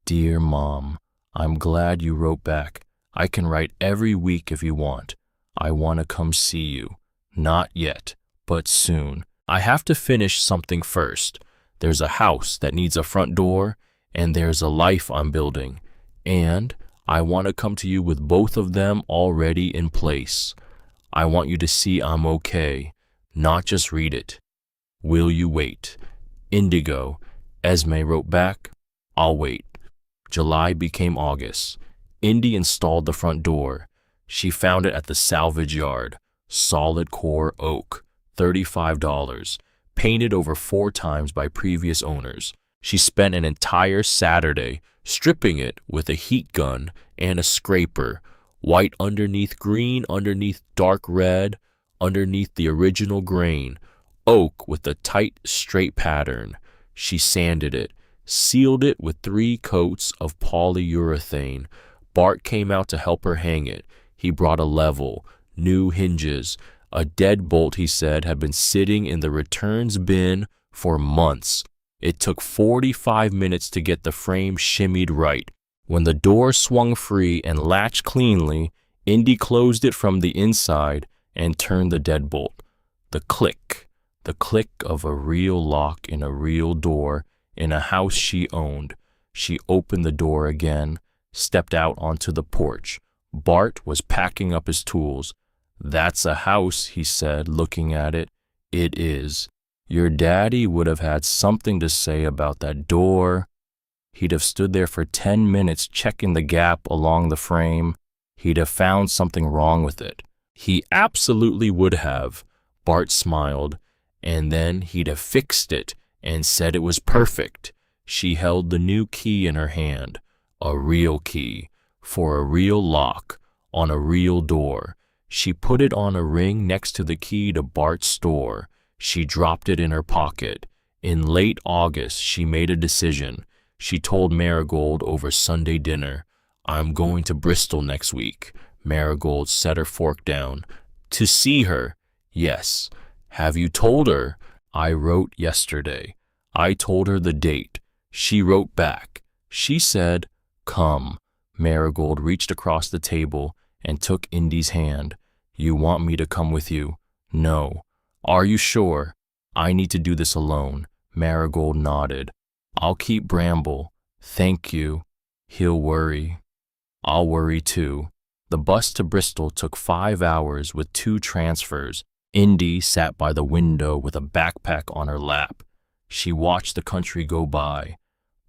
"Dear Mom, I'm glad you wrote back. I can write every week if you want. I want to come see you. Not yet, but soon. I have to finish something first. There's a house that needs a front door, and there's a life I'm building. And I want to come to you with both of them already in place. I want you to see I'm okay, not just read it. Will you wait? Indigo." Esme wrote back, "I'll wait." July became August. Indy installed the front door. She found it at the salvage yard. Solid core oak, $35, painted over 4 times by previous owners. She spent an entire Saturday stripping it with a heat gun and a scraper, white underneath green, underneath dark red, underneath the original grain, oak with a tight, straight pattern. She sanded it, sealed it with 3 coats of polyurethane. Bart came out to help her hang it. He brought a level, new hinges. A deadbolt, he said, had been sitting in the returns bin for months. It took 45 minutes to get the frame shimmied right. When the door swung free and latched cleanly, Indy closed it from the inside and turned the deadbolt. The click of a real lock in a real door in a house she owned. She opened the door again, stepped out onto the porch. Bart was packing up his tools. "That's a house," he said, looking at it. "It is. Your daddy would have had something to say about that door. He'd have stood there for 10 minutes checking the gap along the frame. He'd have found something wrong with it. He absolutely would have." Bart smiled. "And then he'd have fixed it and said it was perfect." She held the new key in her hand. A real key, for a real lock, on a real door. She put it on a ring next to the key to Bart's store. She dropped it in her pocket. In late August, she made a decision. She told Marigold over Sunday dinner, "I'm going to Bristol next week." Marigold set her fork down. "To see her?" "Yes." "Have you told her?" "I wrote yesterday. I told her the date. She wrote back. She said, 'Come.'" Marigold reached across the table and took Indy's hand. "You want me to come with you?" "No." "Are you sure?" "I need to do this alone." Marigold nodded. "I'll keep Bramble." "Thank you." "He'll worry." "I'll worry too." The bus to Bristol took 5 hours with 2 transfers. Indy sat by the window with a backpack on her lap. She watched the country go by.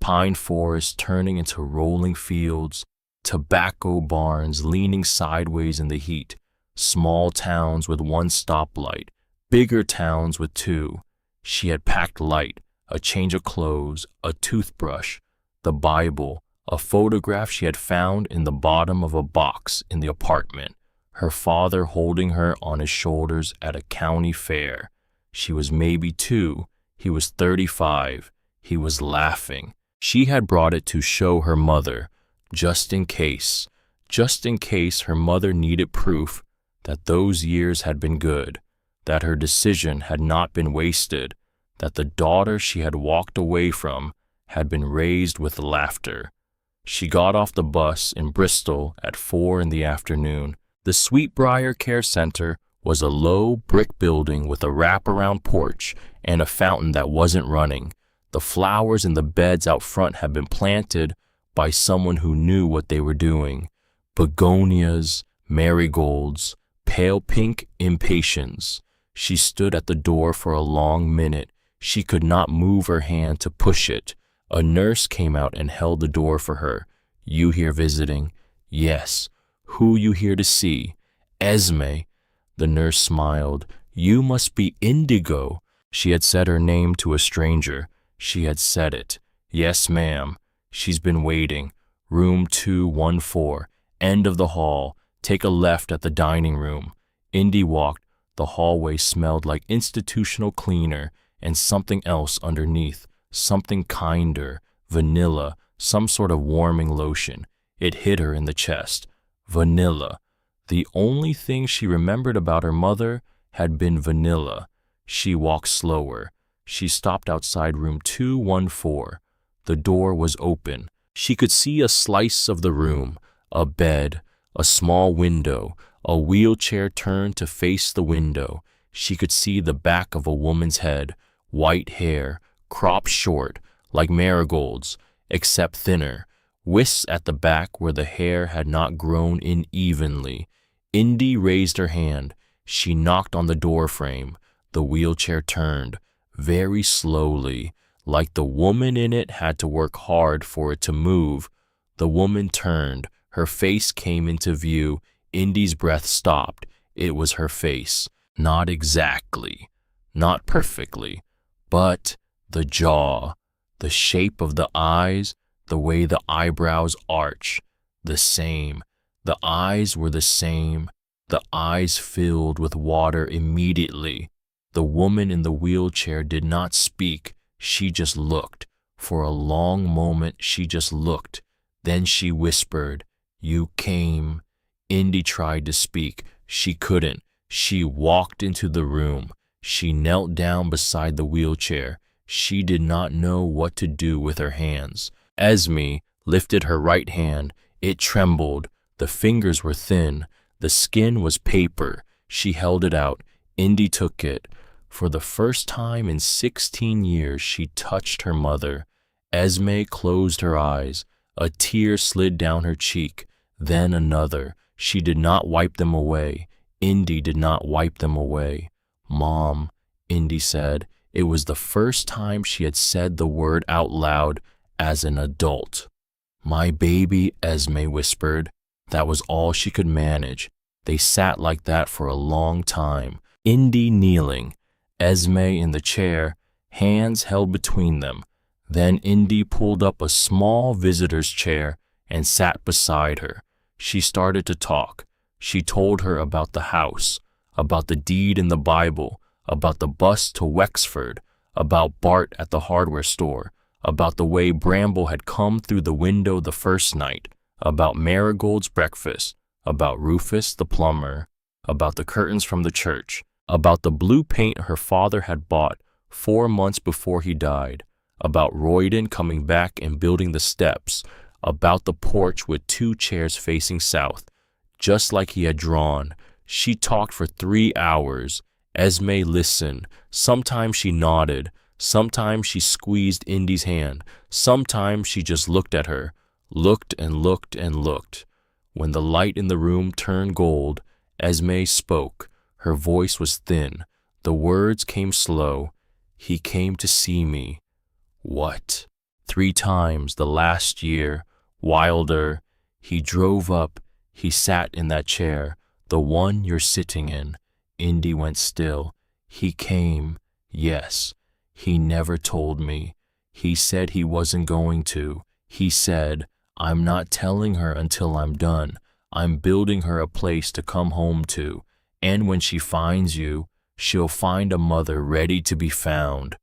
Pine forests turning into rolling fields, tobacco barns leaning sideways in the heat, small towns with 1 stoplight, bigger towns with 2. She had packed light, a change of clothes, a toothbrush, the Bible, a photograph she had found in the bottom of a box in the apartment, her father holding her on his shoulders at a county fair. She was maybe 2. He was 35. He was laughing. She had brought it to show her mother, just in case her mother needed proof that those years had been good, that her decision had not been wasted, that the daughter she had walked away from had been raised with laughter. She got off the bus in Bristol at 4 in the afternoon. The Sweetbriar Care Center was a low brick building with a wraparound porch and a fountain that wasn't running. The flowers in the beds out front had been planted by someone who knew what they were doing. Begonias, marigolds, pale pink impatiens. She stood at the door for a long minute. She could not move her hand to push it. A nurse came out and held the door for her. "You here visiting?" "Yes." "Who you here to see?" "Esme." The nurse smiled. "You must be Indigo." She had said her name to a stranger. She had said it. "Yes, ma'am." "She's been waiting. Room 214, end of the hall. Take a left at the dining room." Indy walked. The hallway smelled like institutional cleaner and something else underneath, something kinder, vanilla, some sort of warming lotion. It hit her in the chest. Vanilla. The only thing she remembered about her mother had been vanilla. She walked slower. She stopped outside room 214. The door was open. She could see a slice of the room, a bed, a small window, a wheelchair turned to face the window. She could see the back of a woman's head, white hair, cropped short, like marigolds, except thinner, wisps at the back where the hair had not grown in evenly. Indy raised her hand. She knocked on the door frame. The wheelchair turned, very slowly, like the woman in it had to work hard for it to move. The woman turned. Her face came into view. Indy's breath stopped. It was her face. Not exactly, not perfectly, but the jaw, the shape of the eyes, the way the eyebrows arch, the same. The eyes were the same. The eyes filled with water immediately. The woman in the wheelchair did not speak. She just looked. For a long moment, she just looked. Then she whispered, "You came." Indy tried to speak. She couldn't. She walked into the room. She knelt down beside the wheelchair. She did not know what to do with her hands. Esme lifted her right hand. It trembled. The fingers were thin. The skin was paper. She held it out. Indy took it. For the first time in 16 years, she touched her mother. Esme closed her eyes. A tear slid down her cheek. Then another. She did not wipe them away. Indy did not wipe them away. "Mom," Indy said. It was the first time she had said the word out loud as an adult. "My baby," Esme whispered. That was all she could manage. They sat like that for a long time. Indy kneeling, Esme in the chair, hands held between them. Then Indy pulled up a small visitor's chair and sat beside her. She started to talk. She told her about the house, about the deed in the Bible, about the bus to Wexford, about Bart at the hardware store, about the way Bramble had come through the window the first night, about Marigold's breakfast, about Rufus the plumber, about the curtains from the church, about the blue paint her father had bought 4 months before he died, about Royden coming back and building the steps, about the porch with 2 chairs facing south, just like he had drawn. She talked for 3 hours. Esme listened. Sometimes she nodded. Sometimes she squeezed Indy's hand. Sometimes she just looked at her, looked and looked and looked. When the light in the room turned gold, Esme spoke. Her voice was thin. The words came slow. "He came to see me." "What?" "3 times the last year. Wilder. He drove up. He sat in that chair, the one you're sitting in." Indy went still. "He came. Yes. He never told me. He said he wasn't going to. He said, 'I'm not telling her until I'm done. I'm building her a place to come home to. And when she finds you, she'll find a mother ready to be found.'"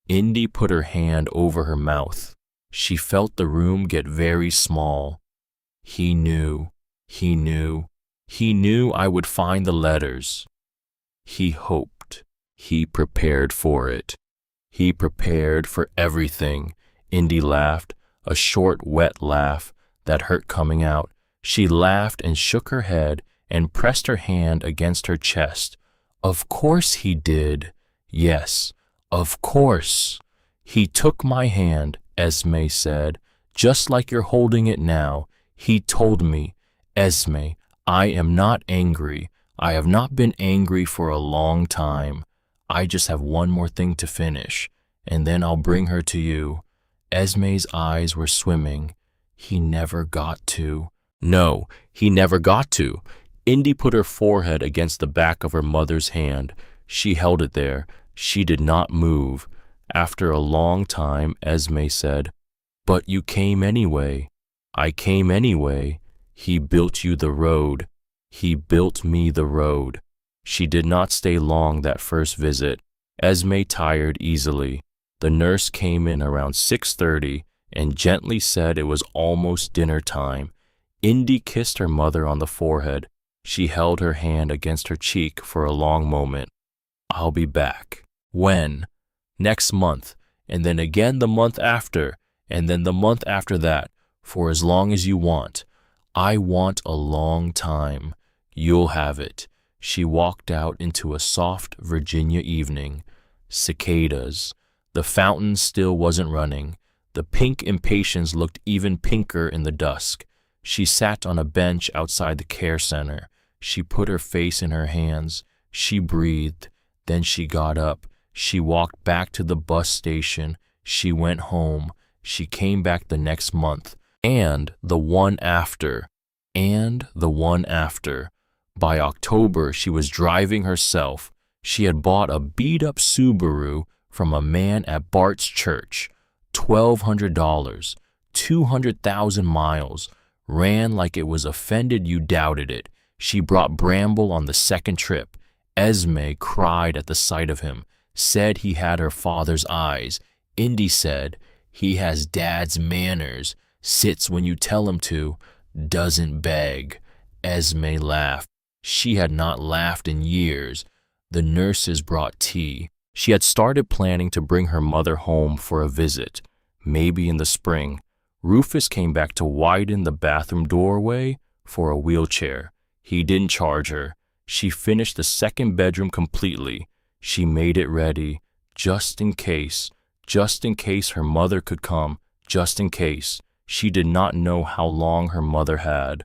Indy put her hand over her mouth. She felt the room get very small. He knew, he knew, he knew I would find the letters. He hoped. He prepared for it. He prepared for everything. Indy laughed, a short, wet laugh that hurt coming out. She laughed and shook her head and pressed her hand against her chest. Of course he did. Yes, of course. He took my hand, Esme said, just like you're holding it now. He told me, Esme, I am not angry. I have not been angry for a long time. I just have one more thing to finish, and then I'll bring her to you. Esme's eyes were swimming. He never got to. No, he never got to. Indy put her forehead against the back of her mother's hand. She held it there. She did not move. After a long time, Esme said, But you came anyway. I came anyway. He built you the road. He built me the road. She did not stay long that first visit. Esme tired easily. The nurse came in around 6:30 and gently said it was almost dinner time. Indy kissed her mother on the forehead. She held her hand against her cheek for a long moment. I'll be back. When? Next month, and then again the month after, and then the month after that, for as long as you want. I want a long time. You'll have it. She walked out into a soft Virginia evening. Cicadas. The fountain still wasn't running. The pink impatiens looked even pinker in the dusk. She sat on a bench outside the care center. She put her face in her hands. She breathed. Then she got up. She walked back to the bus station. She went home. She came back the next month. And the one after. And the one after. By October, she was driving herself. She had bought a beat-up Subaru from a man at Bart's church. $1,200. 200,000 miles. Ran like it was offended you doubted it. She brought Bramble on the second trip. Esme cried at the sight of him. Said he had her father's eyes. Indy said, he has dad's manners. Sits when you tell him to. Doesn't beg. Esme laughed. She had not laughed in years. The nurses brought tea. She had started planning to bring her mother home for a visit, maybe in the spring. Rufus came back to widen the bathroom doorway for a wheelchair. He didn't charge her. She finished the second bedroom completely. She made it ready, just in case her mother could come, just in case. She did not know how long her mother had.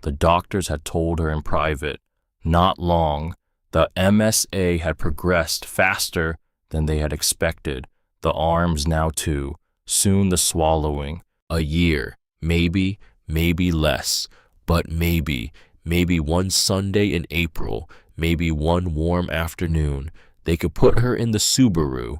The doctors had told her in private, not long. The MSA had progressed faster than they had expected. The arms now too, soon the swallowing. A year, maybe less, but maybe one Sunday in April, maybe one warm afternoon, they could put her in the Subaru,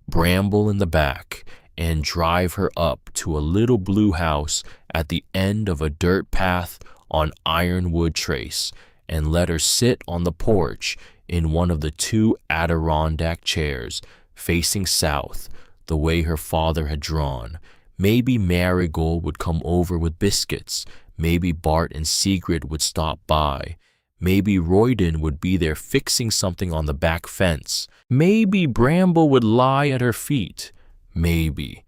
Bramble in the back, and drive her up to a little blue house at the end of a dirt path on Ironwood Trace, and let her sit on the porch in one of the two Adirondack chairs, facing south, the way her father had drawn. Maybe Marigold would come over with biscuits. Maybe Bart and Sigrid would stop by. Maybe Royden would be there fixing something on the back fence. Maybe Bramble would lie at her feet. Maybe.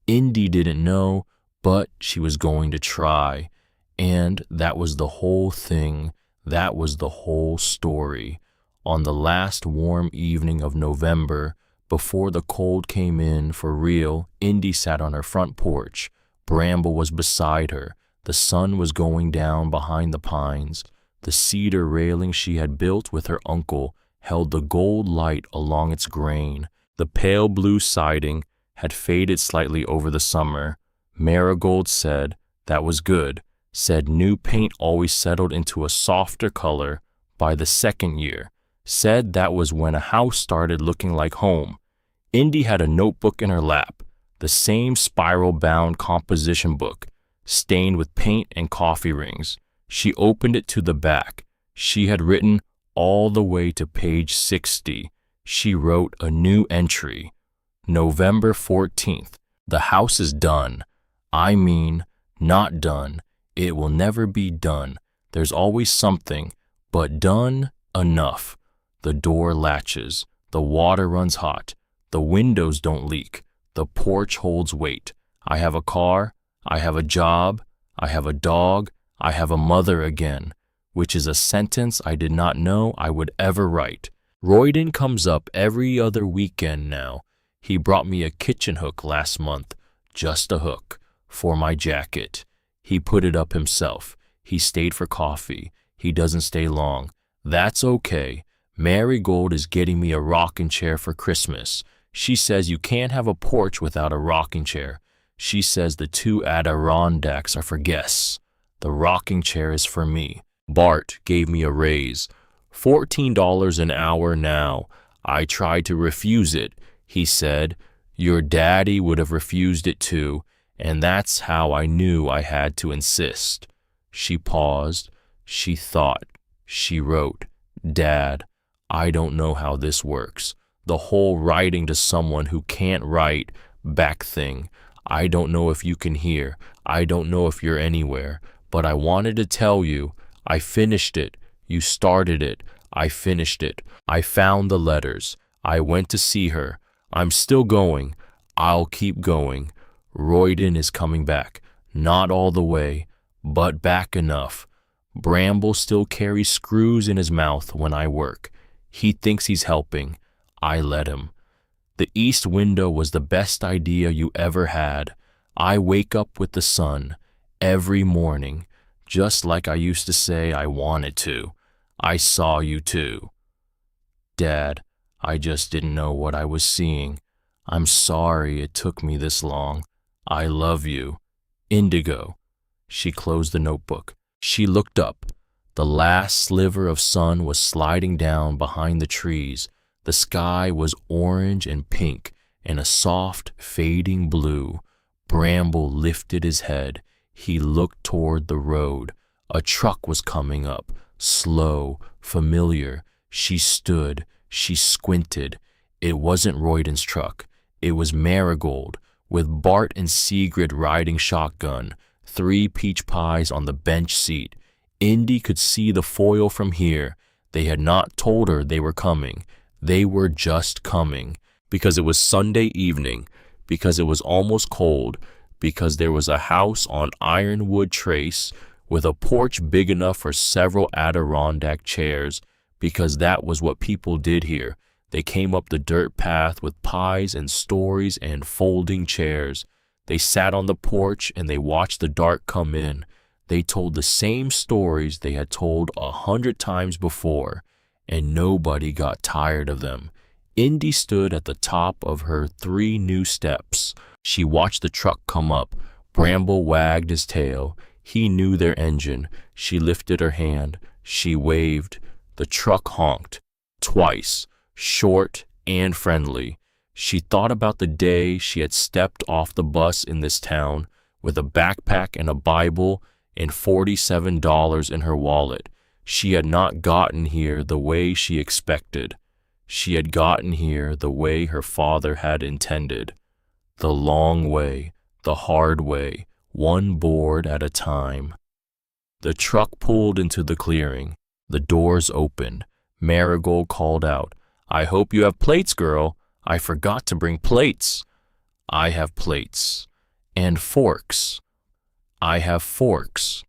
Indy didn't know, but she was going to try. And that was the whole thing. That was the whole story. On the last warm evening of November, before the cold came in for real, Indy sat on her front porch. Bramble was beside her. The sun was going down behind the pines. The cedar railing she had built with her uncle held the gold light along its grain. The pale blue siding had faded slightly over the summer. Marigold said that was good, said new paint always settled into a softer color by the second year, said that was when a house started looking like home. Indy had a notebook in her lap, the same spiral-bound composition book, stained with paint and coffee rings. She opened it to the back. She had written all the way to page 60. She wrote a new entry. November 14th. The house is done. I mean, not done. It will never be done. There's always something, but done enough. The door latches. The water runs hot. The windows don't leak. The porch holds weight. I have a car. I have a job. I have a dog. I have a mother again, which is a sentence I did not know I would ever write. Royden comes up every other weekend now. He brought me a kitchen hook last month, just a hook, for my jacket. He put it up himself. He stayed for coffee. He doesn't stay long. That's okay. Marigold is getting me a rocking chair for Christmas. She says you can't have a porch without a rocking chair. She says the 2 Adirondacks are for guests. The rocking chair is for me. Bart gave me a raise. $14 an hour now. I tried to refuse it. He said, your daddy would have refused it too, and that's how I knew I had to insist. She paused. She thought. She wrote, Dad, I don't know how this works. The whole writing to someone who can't write back thing. I don't know if you can hear. I don't know if you're anywhere. But I wanted to tell you, I finished it. You started it. I finished it. I found the letters. I went to see her. I'm still going. I'll keep going. Royden is coming back. Not all the way, but back enough. Bramble still carries screws in his mouth when I work. He thinks he's helping. I let him. The east window was the best idea you ever had. I wake up with the sun every morning, just like I used to say I wanted to. I saw you too. Dad, I just didn't know what I was seeing. I'm sorry it took me this long. I love you. Indigo. She closed the notebook. She looked up. The last sliver of sun was sliding down behind the trees. The sky was orange and pink and a soft, fading blue. Bramble lifted his head. He looked toward the road. A truck was coming up, slow, familiar. She stood. She squinted. It wasn't Royden's truck. It was Marigold, with Bart and Sigrid riding shotgun, 3 peach pies on the bench seat. Indy could see the foil from here. They had not told her they were coming. They were just coming. Because it was Sunday evening. Because it was almost cold. Because there was a house on Ironwood Trace with a porch big enough for several Adirondack chairs. Because that was what people did here. They came up the dirt path with pies and stories and folding chairs. They sat on the porch and they watched the dark come in. They told the same stories they had told 100 times before, and nobody got tired of them. Indy stood at the top of her 3 new steps. She watched the truck come up. Bramble wagged his tail. He knew their engine. She lifted her hand. She waved. The truck honked. Twice. Short and friendly. She thought about the day she had stepped off the bus in this town with a backpack and a Bible and $47 in her wallet. She had not gotten here the way she expected. She had gotten here the way her father had intended. The long way, the hard way, one board at a time. The truck pulled into the clearing. The doors opened. Marigold called out, I hope you have plates, girl. I forgot to bring plates. I have plates. And forks. I have forks.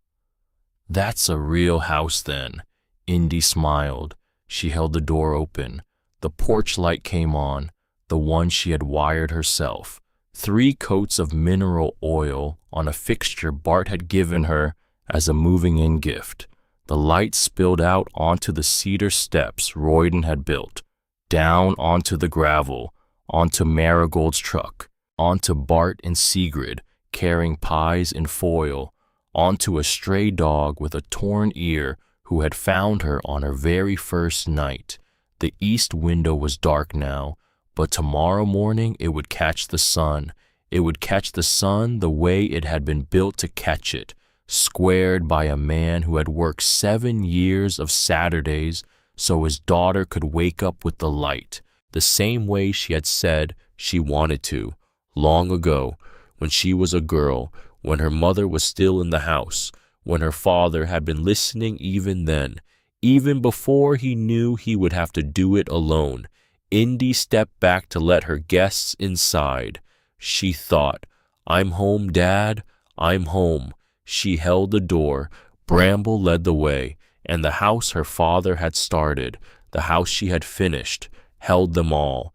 That's a real house then. Indy smiled. She held the door open. The porch light came on, the one she had wired herself. 3 coats of mineral oil on a fixture Bart had given her as a moving-in gift. The light spilled out onto the cedar steps Royden had built, down onto the gravel, onto Marigold's truck, onto Bart and Sigrid carrying pies in foil, onto a stray dog with a torn ear who had found her on her very first night. The east window was dark now, but tomorrow morning it would catch the sun. It would catch the sun the way it had been built to catch it, squared by a man who had worked 7 years of Saturdays so his daughter could wake up with the light, the same way she had said she wanted to, long ago. when she was a girl, when her mother was still in the house, when her father had been listening even then, even before he knew he would have to do it alone. Indy stepped back to let her guests inside. She thought, "I'm home, Dad. I'm home." She held the door. Bramble led the way, and the house her father had started, the house she had finished, held them all.